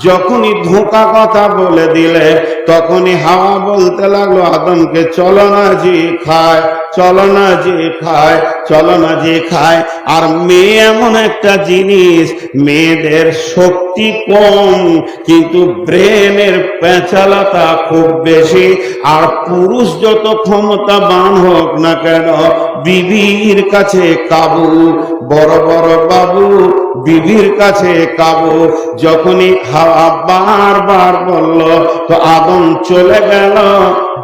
যখনই ধোঁকা কথা বলে দিলে তখনই হাওয়া বলতে লাগলো আদমকে, চলো না জি খায়, চলো না জি খায়, চলো না জি খায়। আর মেয়ে এমন একটা জিনিস, মেয়েদের শক্তি কম কিন্তু ব্রেনের পেঁচালতা খুব বেশি। আর পুরুষ যত ক্ষমতাবান হোক না কেন, বিবির কাছে কাবু। বড় বড় বাবু বিবির কাছে কাবু। যখনই হাওয়া বারবার বলল তো আদম চলে গেল,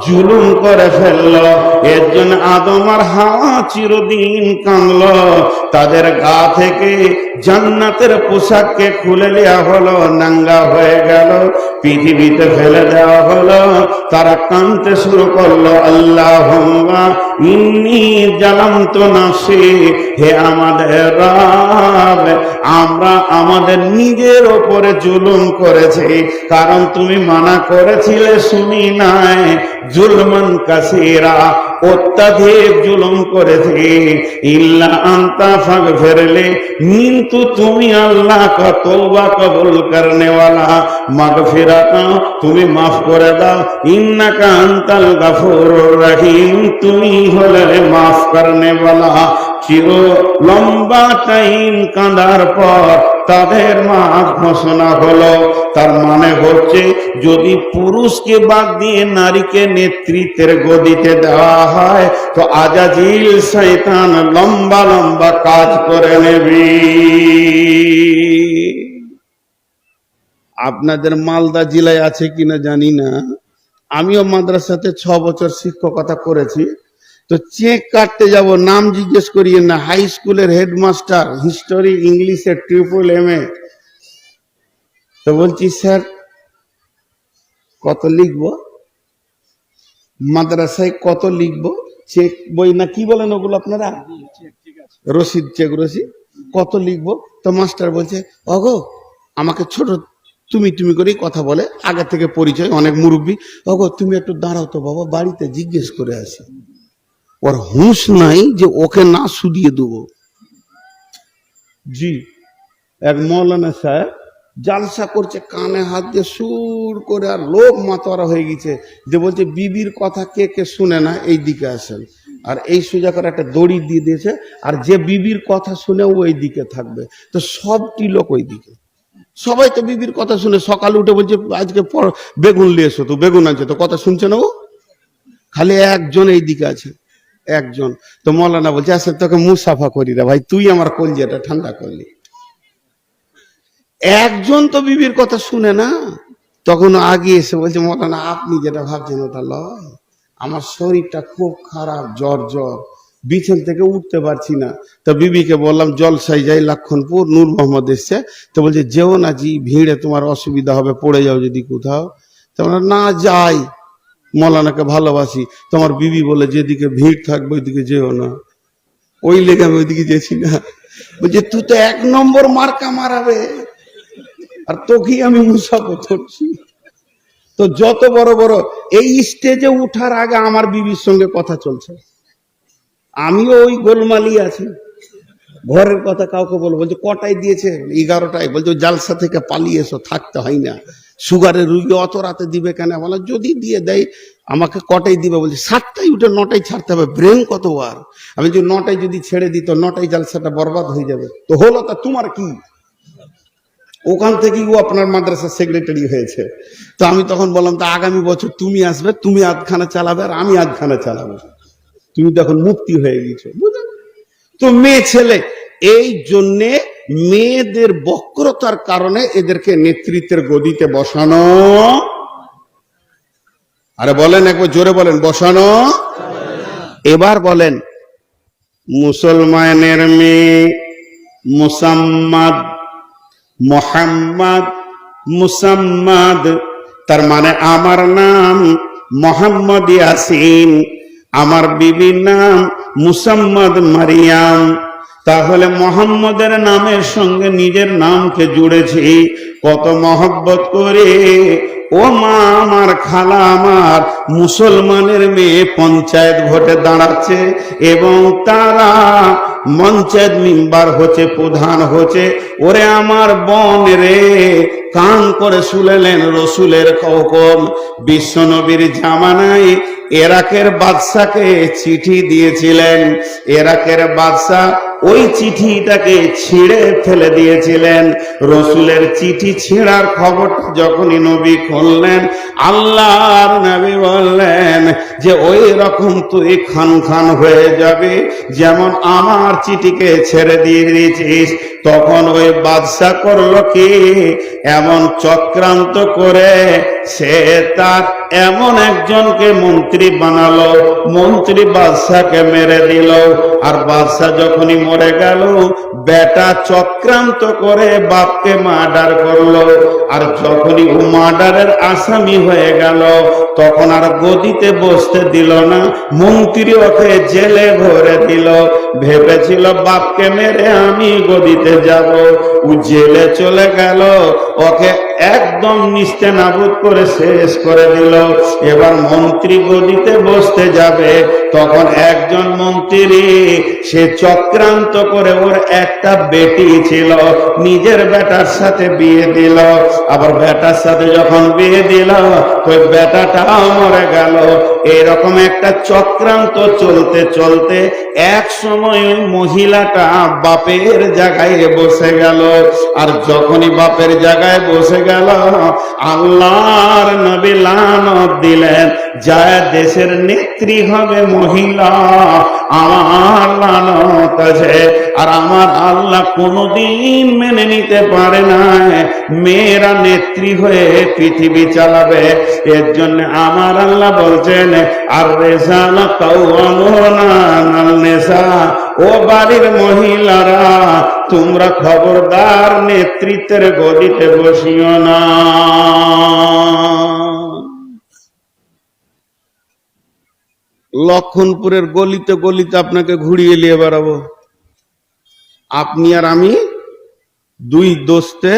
জুলুম করে ফেলল। এর জন্য আদম আর হাওয়া চিরদিন কাঁদল। তাদের গা থেকে জান্নাতের পোশাককে খুলে দেওয়া হলো, নাঙ্গা হয়ে গেল, পৃথিবীতে ফেলে দেওয়া হলো। তারা কাঁদতে শুরু করলো, আল্লাহুম্মা ইন্নী জালামতু নাফসি। হে আমাদের রব, আমরা আমাদের নিজের ওপরে জুলুম করেছি, কারণ তুমি মানা করেছিলে শুনি নাই। জুলমান কাসীরা, অত্যাধিক জুলুম করেছি। ইল্লা আনতা ফাগফিরলি, কিন্তু তুমি আল্লাহ কা তওবা কবুল করনে ওয়ালা, মাগফিরাত, তুমি মাফ করে দাও। ইন্নাকা আনতাল গাফুরুর রহিম, তুমি হলে মাফ করনে ওয়ালা। চির লম্বা টাইম কাঁদার পর তাদের মা ঘোষণা হলো। তার মানে হচ্ছে যদি পুরুষকে বাদ দিয়ে নারীকে নেতৃত্বের গদিতে দেওয়া হয় তো আজাজিল শয়তান লম্বা লম্বা কাজ করে নেবে। আপনাদের মালদা জেলায় আছে কিনা জানি না, আমিও মাদ্রাসাতে 6 বছর শিক্ষকতা করেছি। তো চেক কাটতে যাব, নাম জিজ্ঞেস করিয়ে না, হাই স্কুলের হেডমাস্টার, হিস্টোরি ইংলিশে MA। তো বলছি স্যার কত লিখবো, মাদ্রাসায় কত লিখবো, চেক বই না কি বলেন ওগুলো আপনারা, রসিদ, চেক রসিদ, কত লিখবো? তো মাস্টার বলছে ওগো, আমাকে ছোট তুমি তুমি করেই কথা বলে, আগে থেকে পরিচয়, অনেক মুরব্বী, ওগো তুমি একটু দাঁড়াও তো বাবা, বাড়িতে জিজ্ঞেস করে আসি। ওর হুঁশ নাই যে ওকে না শুধিয়ে দেবো। জি, এক মৌলানা সাহেব জালসা করছে, কানে হাত দিয়ে সুর করে, আর লোক মাতোয়ারা হয়ে গেছে, যে বলছে বিবির কথা কে কে শুনে না এই দিকে আসেন, আর এই সোজা করে একটা দড়ি দিয়ে দিয়েছে, আর যে বিবির কথা শুনে ওই দিকে থাকবে। তো সবটি লোক ওই দিকে, সবাই তো বিবির কথা শুনে, সকালে উঠে বলছে আজকে বেগুন নিয়ে এসো, তো বেগুন আছে, তো কথা শুনছে না ও, খালি একজন এই দিকে আছে, একজন। তো মৌলানা বলছে আচ্ছা তোকে মুসাফা করি রে ভাই, তুই আমার কলজিয়াটা ঠান্ডা করলি। একজন তো বিবির কথা শুনে না। তখন আগে এসে বলছে মৌলানা আপনি যেটা ভাবছেন ওটা লয়, আমার শরীরটা খুব খারাপ, জ্বর জ্বর, বিছান থেকে উঠতে পারছি না। তো বিবিকে বললাম জলসাই যাই, লক্ষণপুর, নূর মোহাম্মদ এসছে। তো বলছে যেও না জি, ভিড়ে তোমার অসুবিধা হবে, পড়ে যাও যদি কোথাও। তোমরা না যাই, মৌলানাকে ভালোবাসি, তোমার বিবি বলে যেদিকে ভিড় থাকবে ওইদিকে যেও না, ওই লেগে আমি ওইদিকে যেছি না। বলছে তুই তো 1 নম্বর মার্কা মারাবে, আর তোকেই আমি মুসাফা করছি। তো যত বড় বড় এই স্টেজে উঠার আগে আমার বিবির সঙ্গে কথা চলছে, আমিও ওই গোলমালি আছি, ঘরের কথা কাউকে বলবো। বলছে কটায় দিয়েছে? 11টায়। বলছে জালসা থেকে পালিয়ে এসো, থাকতে হয় না, সুগারের রুগী অত রাতে দিবে কেন? বলে যদি দিয়ে দেয় আমাকে কটায় দিবে? বলছে 7টায় উঠে 9টায় ছাড়তে হবে, ব্রেন কত আর। আমি যদি 9টায় যদি ছেড়ে দিত, 9টায় জালসাটা বরবাদ হয়ে যাবে। তো হলো, তা তোমার কি? ওখান থেকেই ও আপনার মাদ্রাসার সেক্রেটারি হয়েছে। তো আমি তখন বললাম তা আগামী বছর তুমি আসবে, তুমি আধখানা চালাবে আর আমি আধখানা চালাবো, তুমি তখন মুক্তি হয়ে গেছো, বুঝলেন? তো মেয়ে ছেলে, এই জন্যে মেয়েদের বক্রতার কারণে এদেরকে নেতৃত্বের গদিতে বসানো। আরে বলেন, একবার জোরে বলেন, বসানো। এবার বলেন মুসলমানের মেয়ে মুসাম্মাদ, মোহাম্মদ, মুসাম্মাদ, তার মানে আমার নাম মোহাম্মদ ইয়াসিন, আমার বিবির নাম মুসাম্মদ মারিয়াম। তাহলে মোহাম্মদের নামের সঙ্গে নিজের নামকে জুড়েছি কত মহব্বত করে। ও মা আমার, খালা আমার, মুসলমানের মেয়ে পঞ্চায়েত ভোটে দাঁড়াচ্ছে এবং তারা পঞ্চায়েত মেম্বার হচ্ছে, প্রধান হচ্ছে। ওরে আমার বোন রে, কান করে শুনেলেন রসুলের হুকুম। বিশ্বনবীর জামানায় ইরাকের বাদশাকে চিঠি দিয়েছিলেন, ইরাকের বাদশা ওই চিঠিটাকে ছিঁড়ে ফেলে দিয়েছিলেন। রসুলের চিঠি ছিঁড়ার খবরটা যখনই নবী খুললেন, আল্লাহর নবী বললেন যে ওই রকম তুই খান খান হয়ে যাবে যেমন আমার চিঠিকে ছেড়ে দিয়ে দিয়েছিস। তখন ওই বাদশা করলো কি, এমন চক্রান্ত করে সে তার এমন একজনকে মন্ত্রী বানালো, মন্ত্রী বাদশাকে মেরে দিল। আর বাদশা যখনই মরে গেল, বেটা চক্রান্ত করে বাপকে মার্ডার করলো। আর যখনই ও মার্ডারের আসামি হয়ে গেল, তখন আর গদিতে বসতে দিল না, মন্ত্রী ওকে জেলে ভরে দিল। ভেবেছিল বাপকে মেরে আমি গদিতে যাব, ও জেলে চলে গেল, ওকে একদম নিস্তেনাবুদ করে শেষ করে দিল। এবার মন্ত্রী গদিতে বসতে যাবে, তখন একজন মন্ত্রী সে চক্রান্ত করে ওর একটা বেটি ছিল, নিজের বেটার সাথে বিয়ে দিল। আবার বেটার সাথে যখন বিয়ে দিল, ওই বেটাটাও মরে গেল। এরকম একটা চক্রান্ত চলতে চলতে এক সময় ওই মহিলাটা বাপের জায়গায় বসে গেল। আর যখনই বাপের জায়গায় বসে গেল, আল্লাহর নবী লানত দিলেন, যা দেশের নেত্রী হবে মহিলা, আমার লানত আছে। আর আমার আল্লাহ কোনোদিন মেনে নিতে পারে না মেয়েরা নেত্রী হয়ে পৃথিবী চালাবে। এর জন্য আমার আল্লাহ বলছেন, আর রেজাল কাওয়ামুনা আলান নিসা, ও বাড়ির মহিলারা তোমরা খবরদার নেতৃত্বের গদিতে বসিও না। লক্ষণপুরের গলিতে গলিতে আপনাকে ঘুরিয়ে নিয়ে বেড়াবো। আপনি আর আমি দুই দোস্তে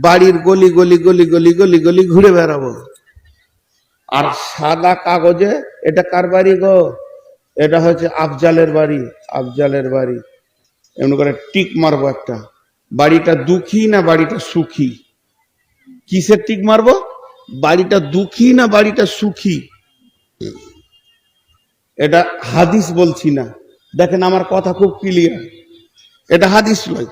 বাড়ির গলি গলি গলি গলি গলি গলি ঘুরে বেড়াবো। আর সাদা কাগজে, এটা কার বাড়ি গো? এটা হচ্ছে আফজালের বাড়ি, আফজালের বাড়ি। এমন করে টিক মারবো একটা, বাড়িটা দুঃখী না বাড়িটা সুখী? কিসের টিক মারবো? বাড়িটা দুঃখী না বাড়িটা সুখী? এটা হাদিস বলছি না, দেখেন আমার কথা খুব ক্লিয়ার। এটা হাদিস নয়,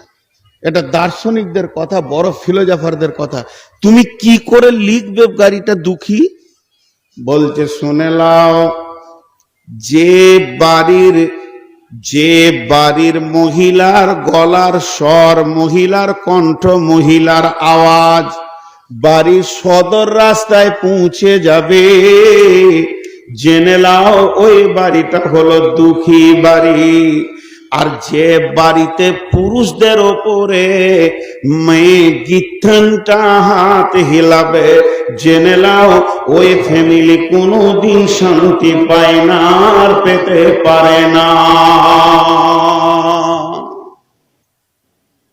এটা দার্শনিকদের কথা, বড় ফিলোজফারদের কথা। তুমি কি করে লিখবে গাড়িটা দুঃখী? বলছে শুনে লাও, যে বাড়ির মহিলার গলার স্বর, মহিলার কণ্ঠ, মহিলার আওয়াজ বাড়ির সদর রাস্তায় পৌঁছে যাবে, জেনে লাও ওই বাড়িটা হলো দুঃখী বাড়ি। আর যে বাড়িতে পুরুষদের ওপরে মেয়ে গিথনটা হাত হিলাবে, জেনে লাও ওই ফ্যামিলি কোনোদিন শান্তি পায় না, আর পেতে পারে না।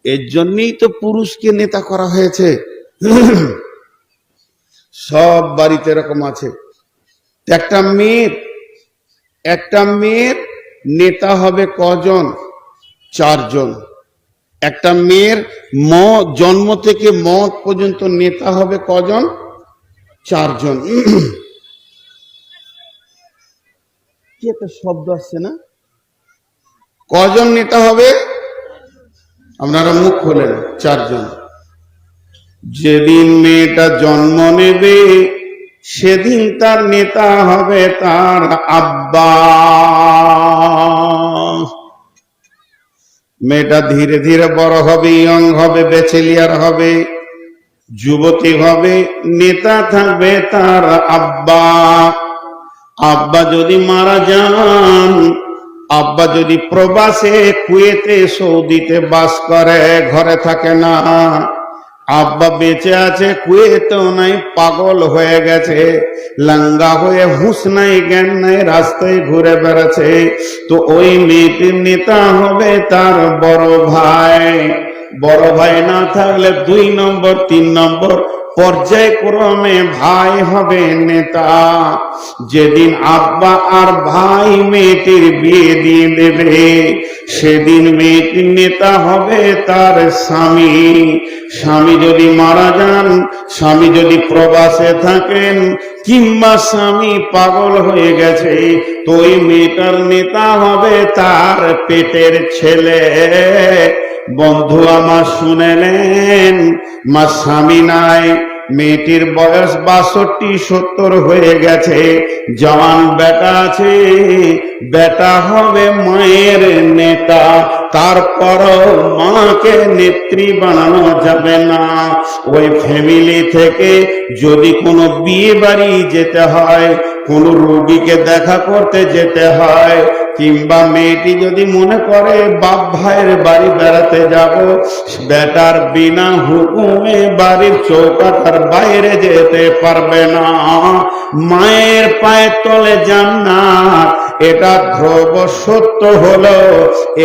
এর জন্যই তো পুরুষকে নেতা করা হয়েছে। সব বাড়িতে এরকম আছে। একটা মেয়ের নেতা হবে কজন? 4 জন। একটা মেয়ের জন্ম থেকে মত পর্যন্ত নেতা হবে কজন? 4 জন। কি একটা শব্দ আসছে না? কজন নেতা হবে? আপনারা মুখ খোলেন। 4 জন। যেদিন মেয়েটা জন্ম নেবে সেদিন তার নেতা হবে তার আব্বা। মেয়েটা ধীরে ধীরে বড় হবে, ইয়ং হবে, ব্যাচেলিয়ার হবে, যুবতী হবে, নেতা থাকবে তার আব্বা। আব্বা যদি মারা যান, আব্বা যদি প্রবাসে কুয়েতে সৌদিতে বাস করে, ঘরে থাকে না, আব্বা বেঁচে আছে, কুয়েতেও নাই, পাগল হয়ে গেছে, লাঙ্গা হয়ে হুঁশ নাই, জ্ঞান নাই, রাস্তায় ঘুরে বেড়াচ্ছে, তো ওই মেয়েটির নেতা হবে তার বড় ভাই। বড় ভাই না থাকলে 2 নম্বর 3 নম্বর পর্যায়ক্রমে ভাই হবে নেতা। যেদিন আব্বা আর ভাই মেয়েটির বিয়ে দিয়ে দেবে, সেদিন মেয়েটির নেতা হবে তার স্বামী। স্বামী যদি মারা যান, স্বামী যদি প্রবাসে থাকেন, কিংবা স্বামী পাগল হয়ে গেছে, তো ওই মেয়েটার নেতা হবে তার পেটের ছেলে। বন্ধু আমার শুনেলেন, মা স্বামী নাই, মেয়েটির বয়স 62-70 হয়ে গেছে, জওয়ান বেটা আছে, বেটা হবে মায়ের নেতা। তারপরও মাকে নেত্রী বানানো যাবে না। ওই ফ্যামিলি থেকে যদি কোনো বিয়ে বাড়ি যেতে হয়, কোন রোগীকে দেখা করতে যেতে হয়, কিংবা মেয়েটি যদি মনে করে বাপ ভাইয়ের বাড়ি বেড়াতে যাব, বেটার বিনা হুকুমে বাড়ির চৌকাঠার বাইরে যেতে পারবে না। মায়ের পায়ের তলে জান্নাত, এটা ধ্রুব সত্য হলো।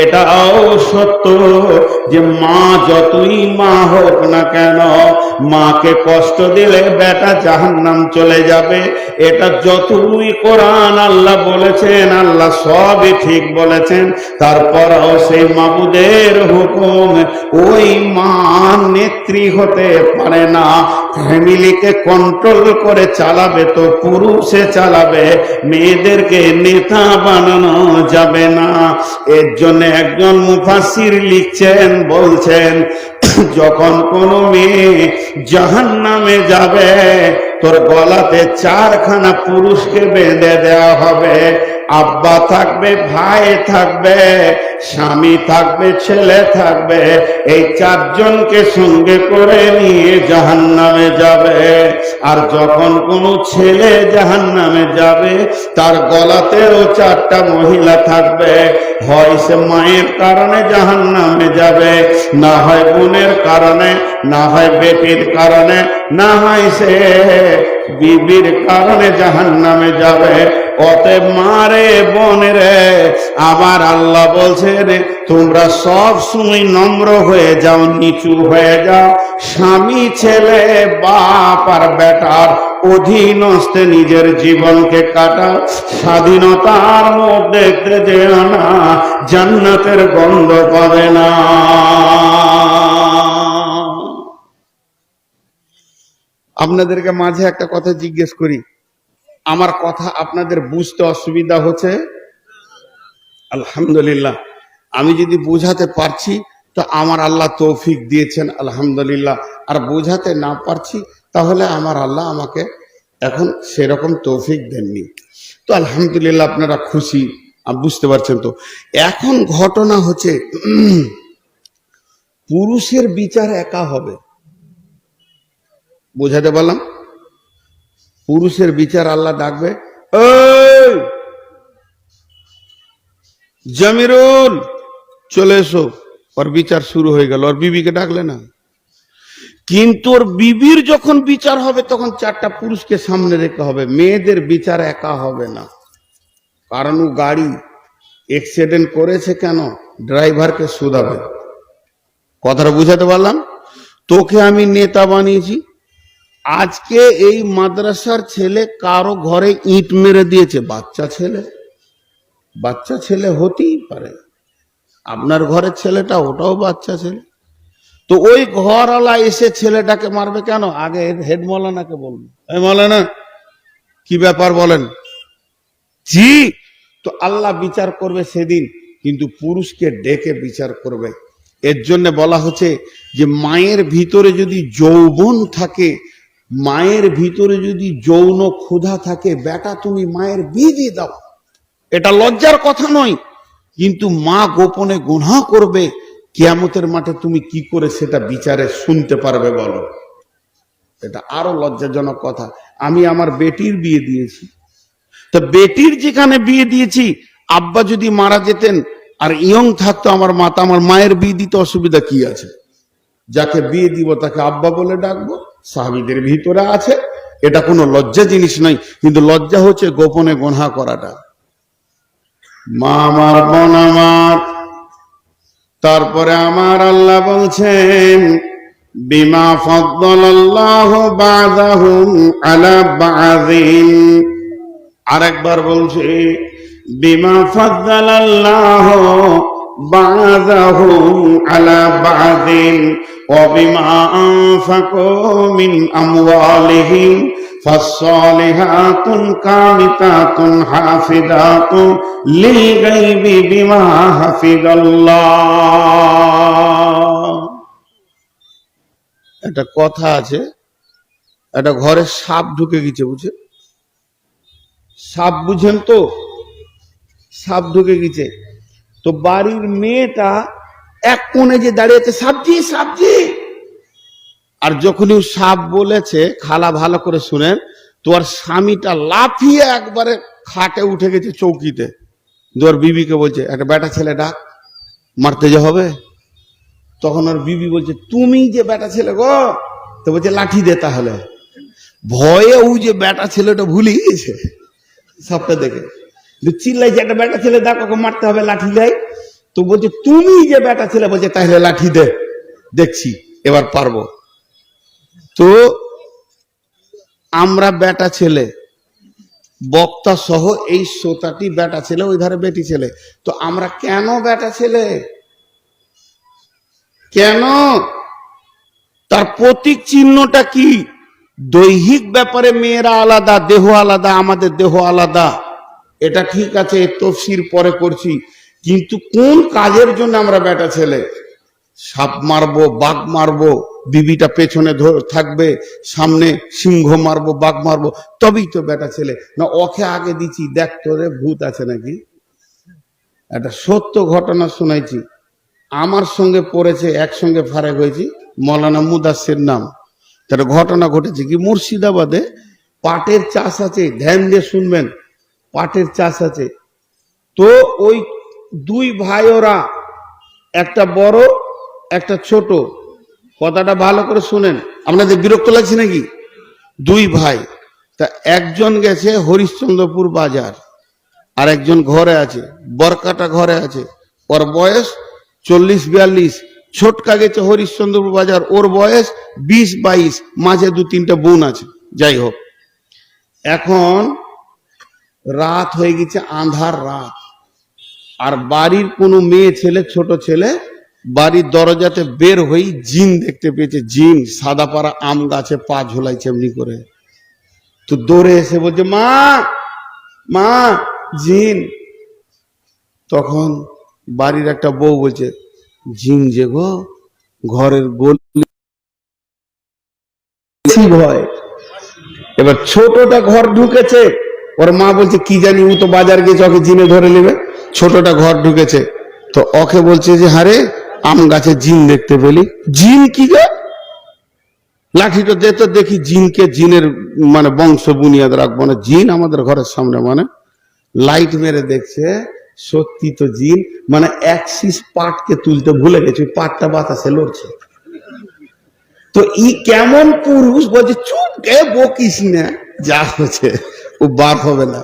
এটাও সত্য যে মা যতই মা হোক না কেন, মাকে কষ্ট দিলে বেটা জাহান্নাম চলে যাবে। এটা যতই কোরআন আল্লাহ বলেছেন, আল্লাহ সবই ঠিক বলেছেন, তারপরও সেই মাবুদের হুকুম ওই মা নেত্রী হতে পারে না। ফ্যামিলিকে কন্ট্রোল করে চালাবে তো পুরুষে চালাবে, মেয়েদেরকে নেতা বানানো যাবে না। এর জন্য একজন মুফাসসির লিখছেন, বলছেন যখন কোন মেয়ে জাহান্নামে যাবে তোর গলাতে 4খানা পুরুষকে বেঁধে দেওয়া হবে। আব্বা থাকবে, ভাই থাকবে, স্বামী থাকবে, ছেলে থাকবে, এই 4 জনকে সঙ্গে করে নিয়ে জাহান্নামে যাবে। আর যখন কোনো ছেলে জাহান্নামে যাবে তার গলাতেও 4টা মহিলা থাকবে। হয় সে মায়ের কারণে জাহান্নামে যাবে, না হয় বোনের কারণে, না হয় বেটির কারণে, না হয় সে বিবির কারণে জাহান্নামে যাবে। অতএব মারে বোনেরে, আমার আল্লাহ বলছে রে তোমরা সব সময় নম্র হয়ে যাও, নিচু হয়ে যাও। স্বামী, ছেলে, বাপ আর বেটার অধীনস্থে নিজের জীবনকে কাটাও। স্বাধীনতার মধ্যে যেও না, জান্নাতের গন্ধ পাবে না। আপনাদেরকে মাঝে একটা কথা জিজ্ঞেস করি, আমার কথা আপনাদের বুঝতে অসুবিধা হচ্ছে? আলহামদুলিল্লাহ। আমি যদি বোঝাতে পারছি তো আমার আল্লাহ তৌফিক দিয়েছেন, আলহামদুলিল্লাহ। আর বোঝাতে না পারছি তাহলে আমার আল্লাহ আমাকে এখন সেরকম তৌফিক দেননি। তো আলহামদুলিল্লাহ, আপনারা খুশি, বুঝতে পারছেন তো? এখন ঘটনা হচ্ছে পুরুষের বিচার একা হবে। বোঝাতে বললাম, পুরুষের বিচার আল্লাহ ডাকবে, এই জামিরুল চলে এসো, ওর বিচার শুরু হয়ে গেল। ওর বিবিকে ডাকলে না, কিন্তু ওর বিবির যখন বিচার হবে তখন 4টা পুরুষকে সামনে রেখে হবে। মেয়েদের বিচার একা হবে না, কারণ ও গাড়ি অ্যাক্সিডেন্ট করেছে কেন, ড্রাইভারকে শুধাবে। কথাটা বুঝাতে পারলাম? তোকে আমি নেতা বানিয়েছি, আজকে এই মাদ্রাসার ছেলে কারো ঘরে ইট মেরে দিয়েছে, বাচ্চা ছেলে, বাচ্চা ছেলে হতেই পারে, আপনার ঘরের ছেলেটা ওটাও বাচ্চা ছেলে, তো ওই ঘরওয়ালা এসে ছেলেটাকে মারবে কেন? আগে হেড মৌলানাকে বলবে, এই মৌলানা কি ব্যাপার বলেন। জি, তো আল্লাহ বিচার করবে সেদিন, কিন্তু পুরুষকে ডেকে বিচার করবে। এর জন্য বলা হচ্ছে যে মায়ের ভিতরে যদি যৌবন থাকে, মায়ের ভিতরে যদি যৌন ক্ষুধা থাকে, বেটা তুমি মায়ের বিয়ে দিয়ে দাও, এটা লজ্জার কথা নয়। কিন্তু মা গোপনে গুনাহ করবে, কিয়ামতের মাঠে তুমি কি করে সেটা বিচারে শুনতে পারবে বলো? এটা আরো লজ্জাজনক কথা। আমি আমার বেটির বিয়ে দিয়েছি, তো বেটির যেখানে বিয়ে দিয়েছি, আব্বা যদি মারা যেতেন আর ইয়ং থাকতো আমার মাতা, আমার মায়ের বিয়ে দিতে অসুবিধা কি আছে? যাকে বিয়ে দিব তাকে আব্বা বলে ডাকবো, সাহাবীদের ভিতরে আছে, এটা কোনো লজ্জা জিনিস নয়। কিন্তু লজ্জা হচ্ছে গোপনে গুনাহ করাটা। মা আমার, বোন আমার, তারপরে আমার আল্লাহ বলছেন বিমা ফাদ্দালাল্লাহু বা'দাহুম আলা বা'দিন। আরেকবার বলছে বিমা ফাদ্দালাল্লাহু বা'দাহুম আলা বা'দিন ওয়া বিমা আনফাকু মিন আমওয়ালিহিম ফাসসালিহাতুন কানিতাতুন হাফিজাতুন লিল গায়বি বিমা হাফিজাল্লাহ। একটা কথা আছে, একটা ঘরে সাপ ঢুকে গেছে, বুঝে? সাপ বুঝেন তো? সাপ ঢুকে গেছে, তো বাড়ির মেয়েটা এক কোণে যে দাঁড়িয়েছে, সাবজি সাবজি। আর যখনই সাপ বলেছে, খালা ভালো করে শুনেন, তোর স্বামীটা লাফিয়ে একবারে খাটে উঠে গেছে চৌকিতে। তোর বিবিকে বলছে একটা বেটা ছেলে ডাক, মারতে যে হবে। তখন ওর বিবি বলছে তুমি যে বেটা ছেলে গো, তো বলছে লাঠি দে তাহলে। ভয়ে ও যে বেটা ছেলেটা ভুলে গিয়েছে সাপটা দেখে, চিল্লাইছে একটা বেটা ছেলে ডাক, ওকে মারতে হবে, লাঠি দেয়। তো বলছে তুমি যে বেটা ছেলে, বলছে তাহলে লাঠি দে, দেখছি এবার পারবো। তো আমরা বেটা ছেলে, বক্তা সহ এই শ্রোতাটি বেটা ছেলে, ওই ধারে বেটি ছেলে। তো আমরা কেন বেটা ছেলে, কেন? তার প্রতীক চিহ্নটা কি? দৈহিক ব্যাপারে মেয়েরা আলাদা, দেহ আলাদা, আমাদের দেহ আলাদা, এটা ঠিক আছে, তফসির পরে করছি। কিন্তু কোন কাজের জন্য আমরা বেটা ছেলে? সাপ মারবো, বাঘ মারবো, বিবিটা পেছনে থাকবে, সামনে সিংহ মারবো, বাঘ মারবো, তবেই তো বেটা ছেলে না? ওকে আগে দিচ্ছি, দেখ তোরে ভূত আছে নাকি। একটা সত্য ঘটনা শোনাইছি, আমার সঙ্গে পড়েছে, একসঙ্গে ফারেক হয়েছি, মৌলানা মুদাসসির নাম। তার ঘটনা ঘটেছে কি, মুর্শিদাবাদে পাটের চাষ আছে, ধ্যান দিয়ে শুনবেন, পাটের চাষ আছে। তো ওই দুই ভাই, ওরা একটা বড় একটা ছোট, কথাটা ভালো করে শুনেন, আপনাদের বিরক্ত লাগছে নাকি? দুই ভাই, তা একজন গেছে হরিশ্চন্দ্রপুর বাজার, আর একজন ঘরে আছে, বরকাটা ঘরে আছে, ওর বয়স 40-42, ছোটকা গেছে হরিশ্চন্দ্রপুর বাজার, ওর বয়স 20-22, মাঝে 2-3টা বোন আছে। যাই হোক, এখন রাত হয়ে গেছে, আন্ধার রাত, আর বাড়ির কোনো মেয়ে ছেলে, ছোট ছেলে বাড়ির দরজাতে বের হয়ে জিন দেখতে পেয়েছে। জিন সাদা পাড়া আম গাছে পা ঝোলাইছে এমনি করে। তো দৌড়ে এসে বলছে, মা মা, জিন। তখন বাড়ির একটা বউ বলছে, জিন যে গো, ঘরের গলি ভয়। এবার ছোটটা ঘর ঢুকেছে, ওর মা বলছে কি জানি, ও তো বাজার গেছে, ওকে জিনে ধরে নেবে। ছোটটা ঘর ঢুকেছে, তো ওকে বলছে যে হারে, আম গাছে জিন দেখতে পেলি। জিন কি গো? লাঠিটা যেতে দেখি জিনকে, জিনের মানে বংশ বুনিয়াদ রাখবো না, জিন আমাদের ঘরের সামনে, মানে লাইট মেরে দেখছে, সত্যি তো জিন, মানে এক শীষ পাটকে তুলতে ভুলে গেছে, ওই পাটটা বাতাসে লড়ছে। তো ই কেমন পুরুষ, বলছে চুপ গে, বকিস না, যা হচ্ছে ও বার হবে না।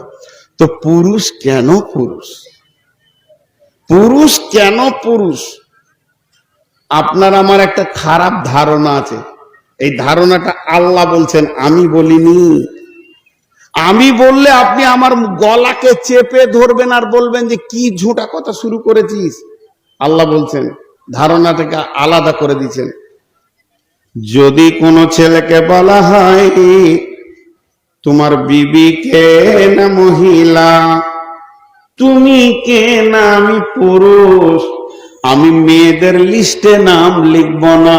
তো পুরুষ কেন পুরুষ? পুরুষ কেন পুরুষ? আপনার আমার একটা খারাপ ধারণা আছে, এই ধারণাটা আল্লাহ বলছেন, আমি বলিনি। আমি বললে আপনি আমার গলাকে চেপে ধরবেন আর বলবেন যে কি ঝোঁটা কথা শুরু করেছিস। আল্লাহ বলছেন, ধারণাটাকে আলাদা করে দিচ্ছেন। যদি কোনো ছেলেকে বলা হয় তোমার বিবি কে না মহিলা, তুমি কে না আমি পুরুষ, আমি মেয়েদের লিস্টে নাম লিখব না,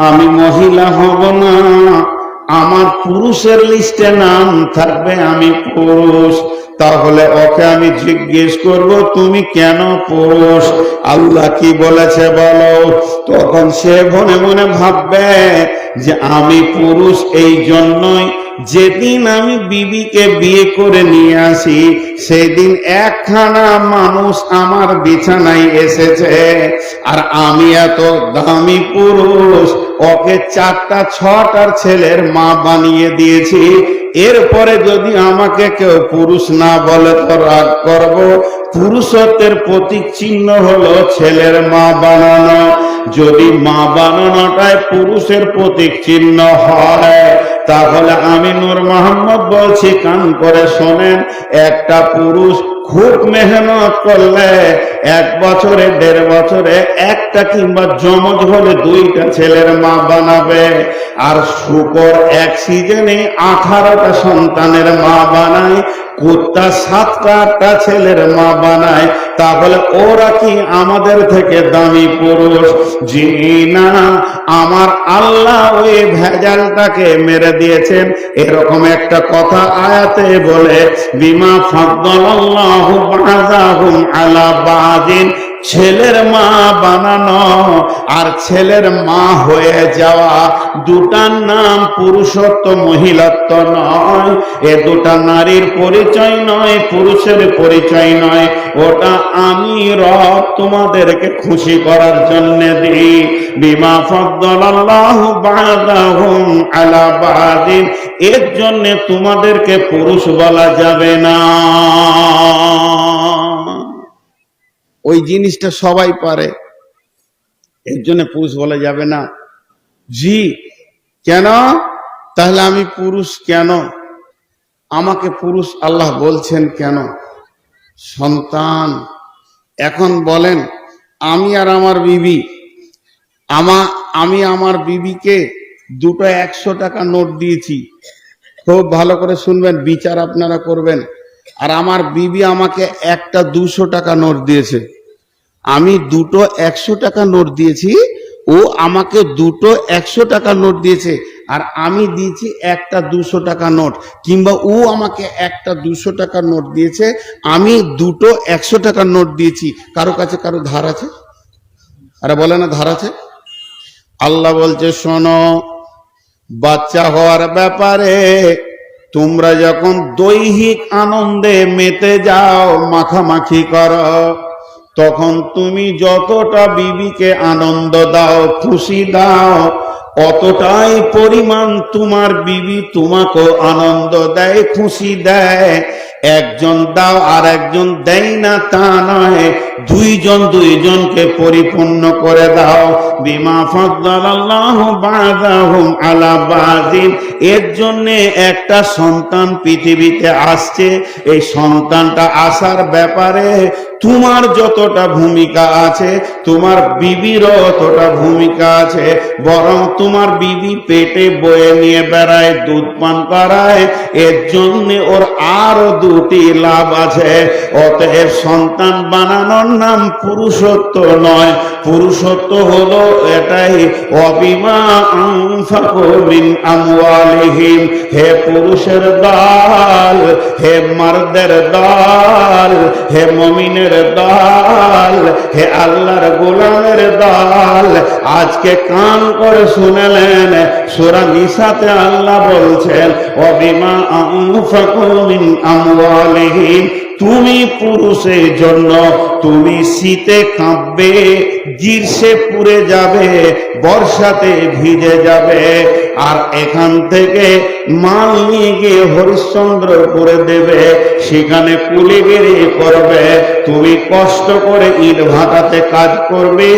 আমি মহিলা হব না, আমার পুরুষের লিস্টে নাম থাকবে, আমি পুরুষ। তাহলে ওকে আমি জিজ্ঞেস করব, তুমি কেন পুরুষ? আল্লাহ কি বলেছে বলো? তখন সে মনে মনে ভাববে যে আমি পুরুষ এই জন্যই, যেদিন আমি বিবিকে বিয়ে করে নিয়ে আসি সেদিন একখানা মানুষ আমার বিছানায় এসেছে, আর আমি এত দামি পুরুষ, ওকে 4টা-6টার ছেলের মা বানিয়ে দিয়েছি। এরপরে যদি আমাকে কেউ পুরুষ না বলে তো রাগ করব। পুরুষত্বের প্রতীক চিহ্ন হলো ছেলের মা বানানো। যদি মা বানানোটাই পুরুষের প্রতীক চিহ্ন হয়, তাহলে আমি নূর মোহাম্মদ বলছি, কান করে শোনেন, একটা পুরুষ খুব মেহনত করলে 1 বছরে 1.5 বছরে একটা কিংবা জমজ হলে 2টা ছেলের মা বানাবে। আর শুকর এক সিজনে 18টা সন্তানের মা বানায়, কুত্তা 7টা-8টা ছেলের মা বানায়। তাহলে ওরা কি আমাদের থেকে দামি পুরুষ? জি না, আমার আল্লাহ ওই ভেজালটাকে মেরে দিয়েছেন। এরকম একটা কথা আয়াতে বলে, বিমা ফাদ্দালাল্লাহু বা'দাহুম আলা বা'দিন, ছেলের মা বানানো আর ছেলের মা হয়ে যাওয়া দুটার নাম পুরুষত্ব, মহিলাত্ব নয়। এ দুটা নারীর পরিচয় নয়, পুরুষের পরিচয় নয়। ওটা আমি রব তোমাদেরকে খুশি করার জন্য দিই। বিমা ফাদ্দালাল্লাহু বা'দাহুম আলা বা'দিন, এর জন্য তোমাদেরকে পুরুষ বলা যাবে না। ওই জিনিসটা সবাই পারে, এর জন্য পুরুষ বলা যাবে না। জি কেন? তাহলে আমি পুরুষ কেন? আমাকে পুরুষ আল্লাহ বলছেন কেন? সন্তান। এখন বলেন, আমি আর আমার বিবি, আমি আমার বিবিকে দুটো 100 টাকা নোট দিয়েছি। খুব ভালো করে শুনবেন, বিচার আপনারা করবেন। আর আমার বিবি আমাকে একটা 200 টাকা নোট দিয়েছে। আমি দুটো 100 টাকা নোট দিয়েছি, ও আমাকে দুটো 100 টাকা নোট দিয়েছে, আর আমি দিয়েছি একটা 200 টাকা নোট, কিংবা ও আমাকে একটা 200 টাকা নোট দিয়েছে, আমি দুটো 100 টাকা নোট দিয়েছি। কারো কাছে কারো ধার আছে? আরে বলে না ধার আছে। আল্লাহ বলছে, শোনো, বাচ্চা হওয়ার ব্যাপারে তোমরা যখন দৈহিক আনন্দে মেতে যাও, মাখামাখি করো, তখন তুমি যতটা বিবিকে আনন্দ দাও, খুশি দাও, অতটাই পরিমাণ তোমার বিবি তোমাকেও আনন্দ দেয়, খুশি দেয়। একজন দাও আর একজন দেয় না তা নয়, দুইজন দুইজনকে পরিপূর্ণ করে দাও। বিমা ফাদ্দালাল্লাহু বা'দাহুম আলা বা'দিন। এর জন্য একটা সন্তান পৃথিবীতে আসছে। এই সন্তানটা আসার ব্যাপারে তোমার যতটা ভূমিকা আছে, তোমার বিবিরও অতটা ভূমিকা আছে। বরং তোমার বিবি পেটে বয়ে নিয়ে বেড়ায়, দুধ পান করায়, এর জন্য ওর আরো দুটি লাভ আছে। অতএব সন্তান বানানোর নাম পুরুষত্ব নয়, পুরুষত্ব হলো এটাই, অবিমা আনফাকু মিন আমওয়ালিহিম। হে পুরুষের দল, হে মারদের দল, হে মুমিনের দল, হে আল্লাহর গোলামের দল, আজকে কান করে শুনলেন, সূরা নিসাতে আল্লাহ বলছেন, ওয়াবিমা আনফাকু মিন আমওয়ালিহিম। তুমি পুরুষের জন্য, তুমি শীতে কাঁপবে, গ্রীষ্মে পুড়ে যাবে, বর্ষাতে ভিজে যাবে, আর এখান থেকে মাল নিয়ে গিয়ে হরিশ্চন্দ্র করে দেবে, সেখানে কুলিগিরি করবে। তুমি কষ্ট করে ইট ভাটাতে কাজ করবে,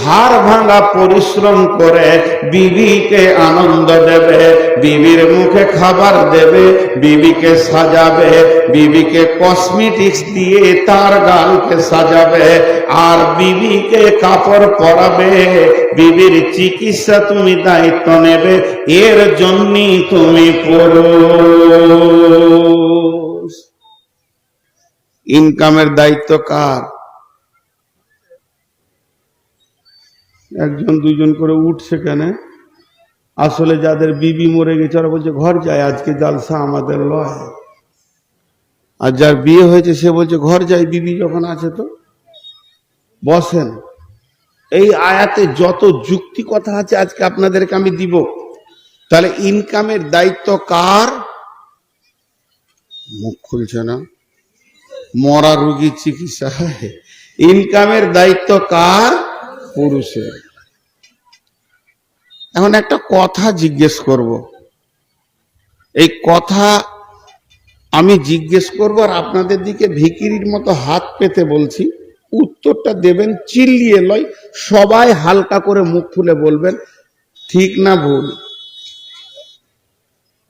হাড় ভাঙা পরিশ্রম করে বিবিকে আনন্দ দেবে, বিবির মুখে খাবার দেবে, বিবিকে সাজাবে, বিবিকে কসমেটিক্স দিয়ে তার গালকে সাজাবে, আর বিবিকে কাপড় পরাবে, বিবির চিকিৎসা তুমি দায়িত্ব নেবে। এর জন্যই তুমি পুরুষ। ইনকামের দায়িত্ব কার? একজন দুইজন করে উঠছে কেন? আসলে যাদের বিবি মরে গেছে ওরা বলছে ঘর যায়, আজকে জালসা আমাদের লয়। আর যার বিয়ে হয়েছে সে বলছে ঘর যাই, বিবি যখন আছে তো বসেন। এই আয়াতে যত যুক্তি কথা আছে আজকে আপনাদেরকে আমি দিব। তাহলে ইনকামের দায়িত্ব কার? মুখ খুলছে না, মরা রোগীর চিকিৎসা হয়। ইনকামের দায়িত্ব কার? পুরুষের। এখন একটা কথা জিজ্ঞেস করব, এই কথা আমি জিজ্ঞেস করব আর আপনাদের দিকে ভিখিরির মতো হাত পেতে বলছি, উত্তরটা দেবেন চিল্লিয়ে লয়, সবাই হালকা করে মুখ খুলে বলবেন ঠিক না ভুল।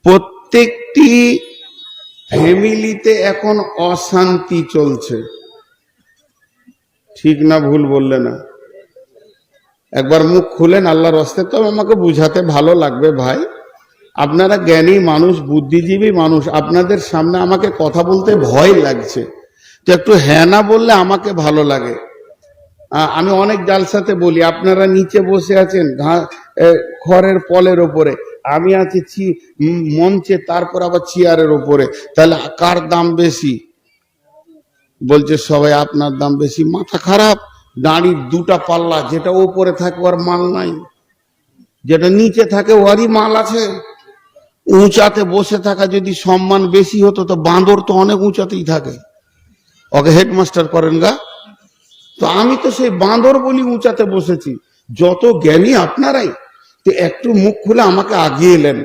প্রত্যেকটি ফ্যামিলিতে এখন অশান্তি চলছে, ঠিক না ভুল বললে না? একবার মুখ খুলেন আল্লাহর রাস্তে। তবে আমাকে বুঝাতে ভালো লাগবে ভাই, আপনারা জ্ঞানী মানুষ, বুদ্ধিজীবী মানুষ, আপনাদের সামনে আমাকে কথা বলতে ভয় লাগছে, তো একটু হ্যাঁ না বললে আমাকে ভালো লাগে। আমি অনেক জালসাতে বলি, আপনারা নিচে বসে আছেন খড়ের পলের ওপরে, আমি আছি মঞ্চে, তারপর আবার চেয়ারের ওপরে, তাহলে কার দাম বেশি? বলছে সবাই আপনার দাম বেশি। মাথা খারাপ? দাঁড়ির দুটা পাল্লা, যেটা ওপরে থাকে ওর মাল নাই, যেটা নিচে থাকে ওরই মাল আছে। উঁচাতে বসে থাকা যদি সম্মান বেশি হতো, তো বাঁদর তো অনেক উঁচাতেই থাকে, ওকে হেডমাস্টার করেন গা। তো আমি তো সেই বাঁদর বলি উঁচাতে বসেছি। যত জ্ঞানী আপনারাই, তো একটু মুখ খুলে আমাকে আগিয়ে এলেন,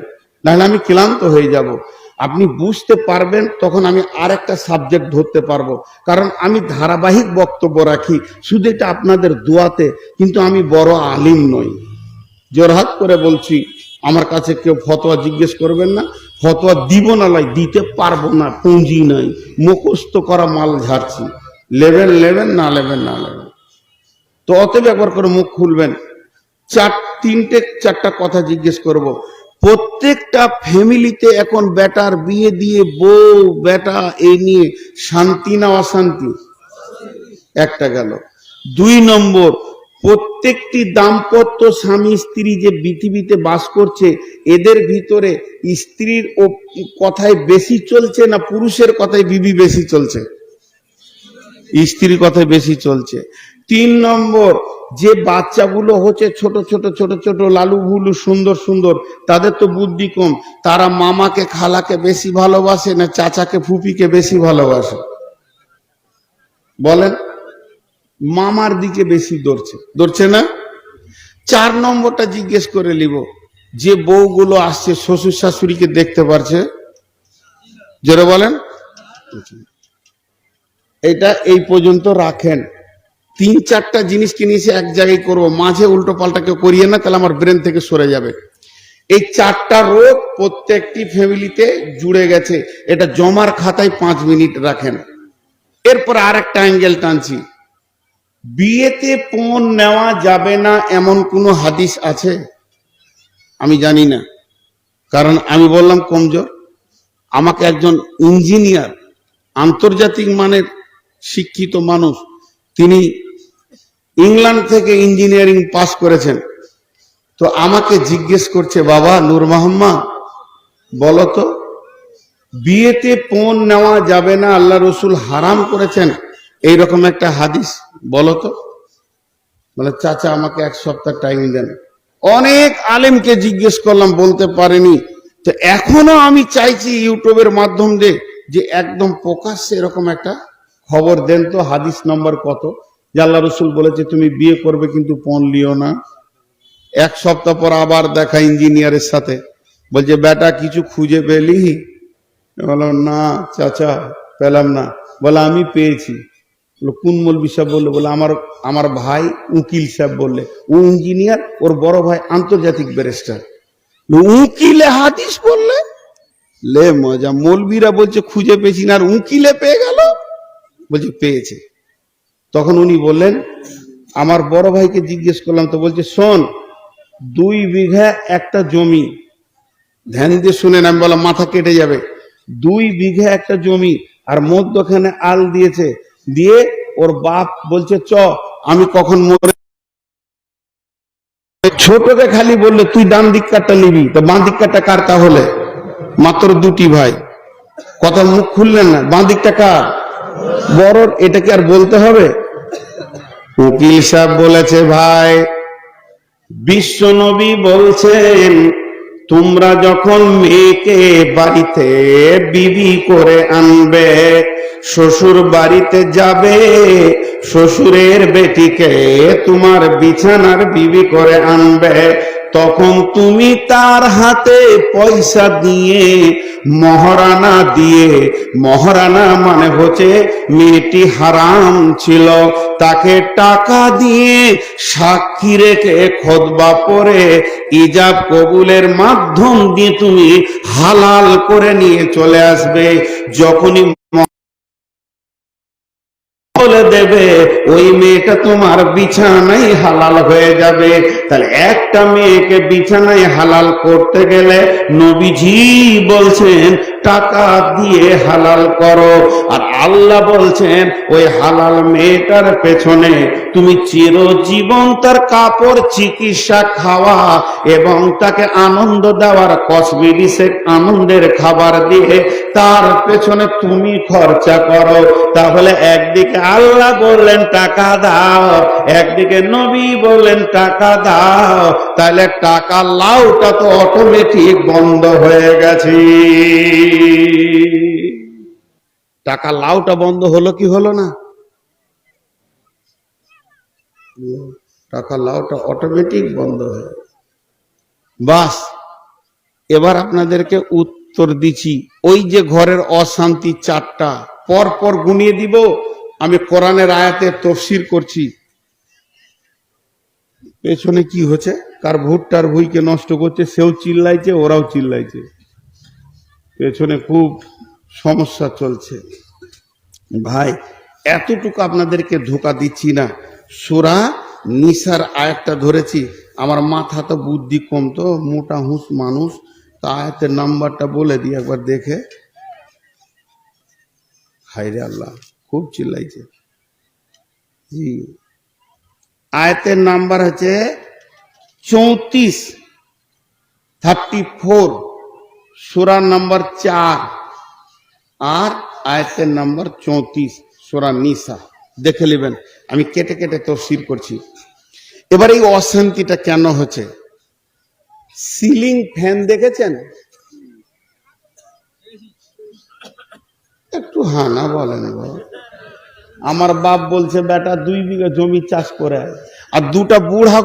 নাহলে আমি ক্লান্ত হয়ে যাব। আপনি বুঝতে পারবেন, তখন আমি আর একটা সাবজেক্ট ধরতে পারবো, কারণ আমি ধারাবাহিক বক্তব্য রাখি, শুধু এটা আপনাদের দোয়াতে। কিন্তু আমি বড় আলিম নই, জোরহাত করে বলছি, আমার কাছে কেউ ফতোয়া জিজ্ঞেস করবেন না, ফতোয়া দিব না, লাই দিতে পারবো না, পুঁজি নাই, মুখস্থ করা মাল ঝাড়ছি, লেবেন লেবেন, না লেবেন না লেবেন। তো অতএব একবার করে মুখ খুলবেন। তিনটে চারটা কথা জিজ্ঞেস করব। প্রত্যেকটা ফ্যামিলিতে এখন বেটার বিয়ে দিয়ে বউ বেটা এই নিয়ে শান্তি না অশান্তি? একটা গেল। 2 নম্বর, প্রত্যেকটি দাম্পত্য স্বামী স্ত্রী যে পৃথিবীতে বাস করছে, এদের ভিতরে স্ত্রীর কথায় বেশি চলছে না পুরুষের কথায় বিবি বেশি চলছে? স্ত্রীর কথায় বেশি চলছে। 3 নম্বর, যে বাচ্চাগুলো হচ্ছে ছোট ছোট ছোট ছোট লালু ভুলু সুন্দর সুন্দর, তাদের তো বুদ্ধি কম, তারা মামাকে খালাকে বেশি ভালোবাসে না চাচাকে ফুপিকে বেশি ভালোবাসে? বলেন। মামার দিকে বেশি ধরছে না? 4 নম্বরটা জিজ্ঞেস করে নিব, যে বউগুলো আসছে শ্বশুর শাশুড়িকে দেখতে পারছে? জোরে বলেন। এটা এই পর্যন্ত রাখেন। 3-4টা জিনিসকে নিয়ে এক জায়গায় করব, মাঝে উল্টো পাল্টা কেউ করিয়ে না, তাহলে আমার ব্রেন থেকে সরে যাবে। এই 4টা রোগ প্রত্যেকটি ফ্যামিলিতে জুড়ে গেছে, এটা জমার খাতায় 5 মিনিট রাখেন। এরপর আরেকটা অ্যাঙ্গেল টানছি, বিয়েতে পণ নেওয়া যাবে না এমন কোনো হাদিস আছে? আমি জানি না, কারণ আমি বললাম কমজোর। আমাকে একজন ইঞ্জিনিয়ার, আন্তর্জাতিক মানের শিক্ষিত মানুষ, তিনি ইংল্যান্ড থেকে ইঞ্জিনিয়ারিং পাস করেছেন, তো আমাকে জিজ্ঞেস করছে, বাবা নূর মোহাম্মদ বলো তো, বিয়েতে পণ নেওয়া যাবে না, আল্লাহ রসুল হারাম করেছেন, এইরকম একটা হাদিস বলো তো। বলে, চাচা আমাকে 1 সপ্তাহ টাইম দেন। অনেক আলেমকে জিজ্ঞেস করলাম, বলতে পারেনি। তো এখনো আমি চাইছি ইউটিউবের মাধ্যম দিয়ে যে একদম প্রকাশ্যে এরকম একটা খবর দেন তো, হাদিস নম্বর কত, যে আল্লাহ রসুল বলেছে তুমি বিয়ে করবে কিন্তু পণ লিও না। 1 সপ্তাহ পর আবার দেখা ইঞ্জিনিয়ারের সাথে, বলছে বেটা কিছু খুঁজে পেলি? বললাম না চাচা পেলাম না। বলে আমি পেয়েছি। কোন মৌলবি সাহেব বললে? বলে আমার ভাই উকিল সাহেব বললে, ও ইঞ্জিনিয়ার, ওর বড় ভাই আন্তর্জাতিক ব্যারিস্টার। উকিলে হাদিস বললে? লে মজা, মৌলবীরা বলছে খুঁজে পেয়েছি না, আর উকিলে পেয়ে গেল। বলছে পেয়েছে। তখন উনি বললেন, আমার বড় ভাইকে জিজ্ঞেস করলাম, তো বলছে শোন, 2 বিঘা একটা জমি, ধ্যান দিয়ে শুনেন, আমি বললাম মাথা কেটে যাবে। 2 বিঘা একটা জমি, আর মধ্যখানে আল দিয়েছে, দিয়ে ওর বাপ বলছে চ আমি কখন মরে, ছোটকে খালি বললে তুই ডান দিক কাটটা নিবি, তো বাঁ দিক কাটটা কার? তাহলে মাত্র 2টি ভাই, কথা মুখ খুললেন না, বাঁ দিকটা কার? বড়। এটা কি আর বলতে হবে? উকিল সাহেব বলেছে, ভাই বিশ্ব নবী বলছেন, তোমরা যখন মেয়েকে বাড়িতে বিবি করে আনবে, শ্বশুর বাড়িতে যাবে, শ্বশুরের বেটিকে তোমার বিছানার বিবি করে আনবে, তখন তুমি তার হাতে পয়সা দিয়ে, মহারানা দিয়ে, মহারানা মানে হচ্ছে মেয়েটি হারাম ছিল, তাকে টাকা দিয়ে সাক্ষী রেখে খুতবা পড়ে ইজাব কবুলের মাধ্যম দিয়ে তুমি হালাল করে নিয়ে চলে আসবে। যখনই বলে দেবে, ওই মেয়েটা তোমার বিছানায় হালাল হয়ে যাবে। তাহলে একটা মেয়েকে বিছানায় হালাল করতে গেলে নবীজি বলছেন টাকা দিয়ে হালাল করো, আর আল্লাহ বলছেন ওই হালাল মেয়েটার পেছনে তুমি চিরজীবন তার কাপড়, চিকিৎসা, খাওয়া এবং তাকে আনন্দ দেওয়ার কসমেটিক্স আনন্দের খাবার দিয়ে তার পেছনে তুমি খরচা করো। তাহলে একদিকে আল্লাহ বললেন টাকা দাও, একদিকে নবী বললেন টাকা দাও, তাহলে টাকা লাউটা তো অটোমেটিক বন্ধ হয়ে গেছে। টাকা লাউটা বন্ধ হলো কি হলো না? টাকা লাউটা অটোমেটিক বন্ধ হয়ে, বাস। এবার আপনাদেরকে উত্তর দিচ্ছি, ওই যে ঘরের অশান্তি 4টা পর পর গুনিয়ে দিব, আমি কোরআনের আয়াতের তফসির করছি। পেছনে কি হচ্ছে, কার ভুট্টার ভুইকে নষ্ট করছে, সেও চিল্লাইছে, ওরাও চিল্লাইছে, পেছনে খুব সমস্যা চলছে। ভাই এতটুকু আপনাদেরকে ধোঁকা দিচ্ছি না, সূরা নিসার আয়াতটা ধরেছি, আমার মাথা তো বুদ্ধি কম, তো মোটা হুঁস মানুষ, তা আয়াতের নাম্বারটা বলে দিই একবার দেখে। হায়রে আল্লাহ, খুব চিল্লাইছে। জি, আয়াতের নাম্বার হচ্ছে 34, 34, সূরা নাম্বার 4 আর আয়াতের নাম্বার 34, সূরা নিসা। দেখে নেবেন, আমি কেটে কেটে তফসির করছি। এবার এই অশান্তিটা কেন হচ্ছে? সিলিং ফ্যান দেখেছেন? একটু হানা বলেন গো। আমার বাপ বলছে বেটা 2 বিঘা জমি চাষ করে আর দুটা বুড়া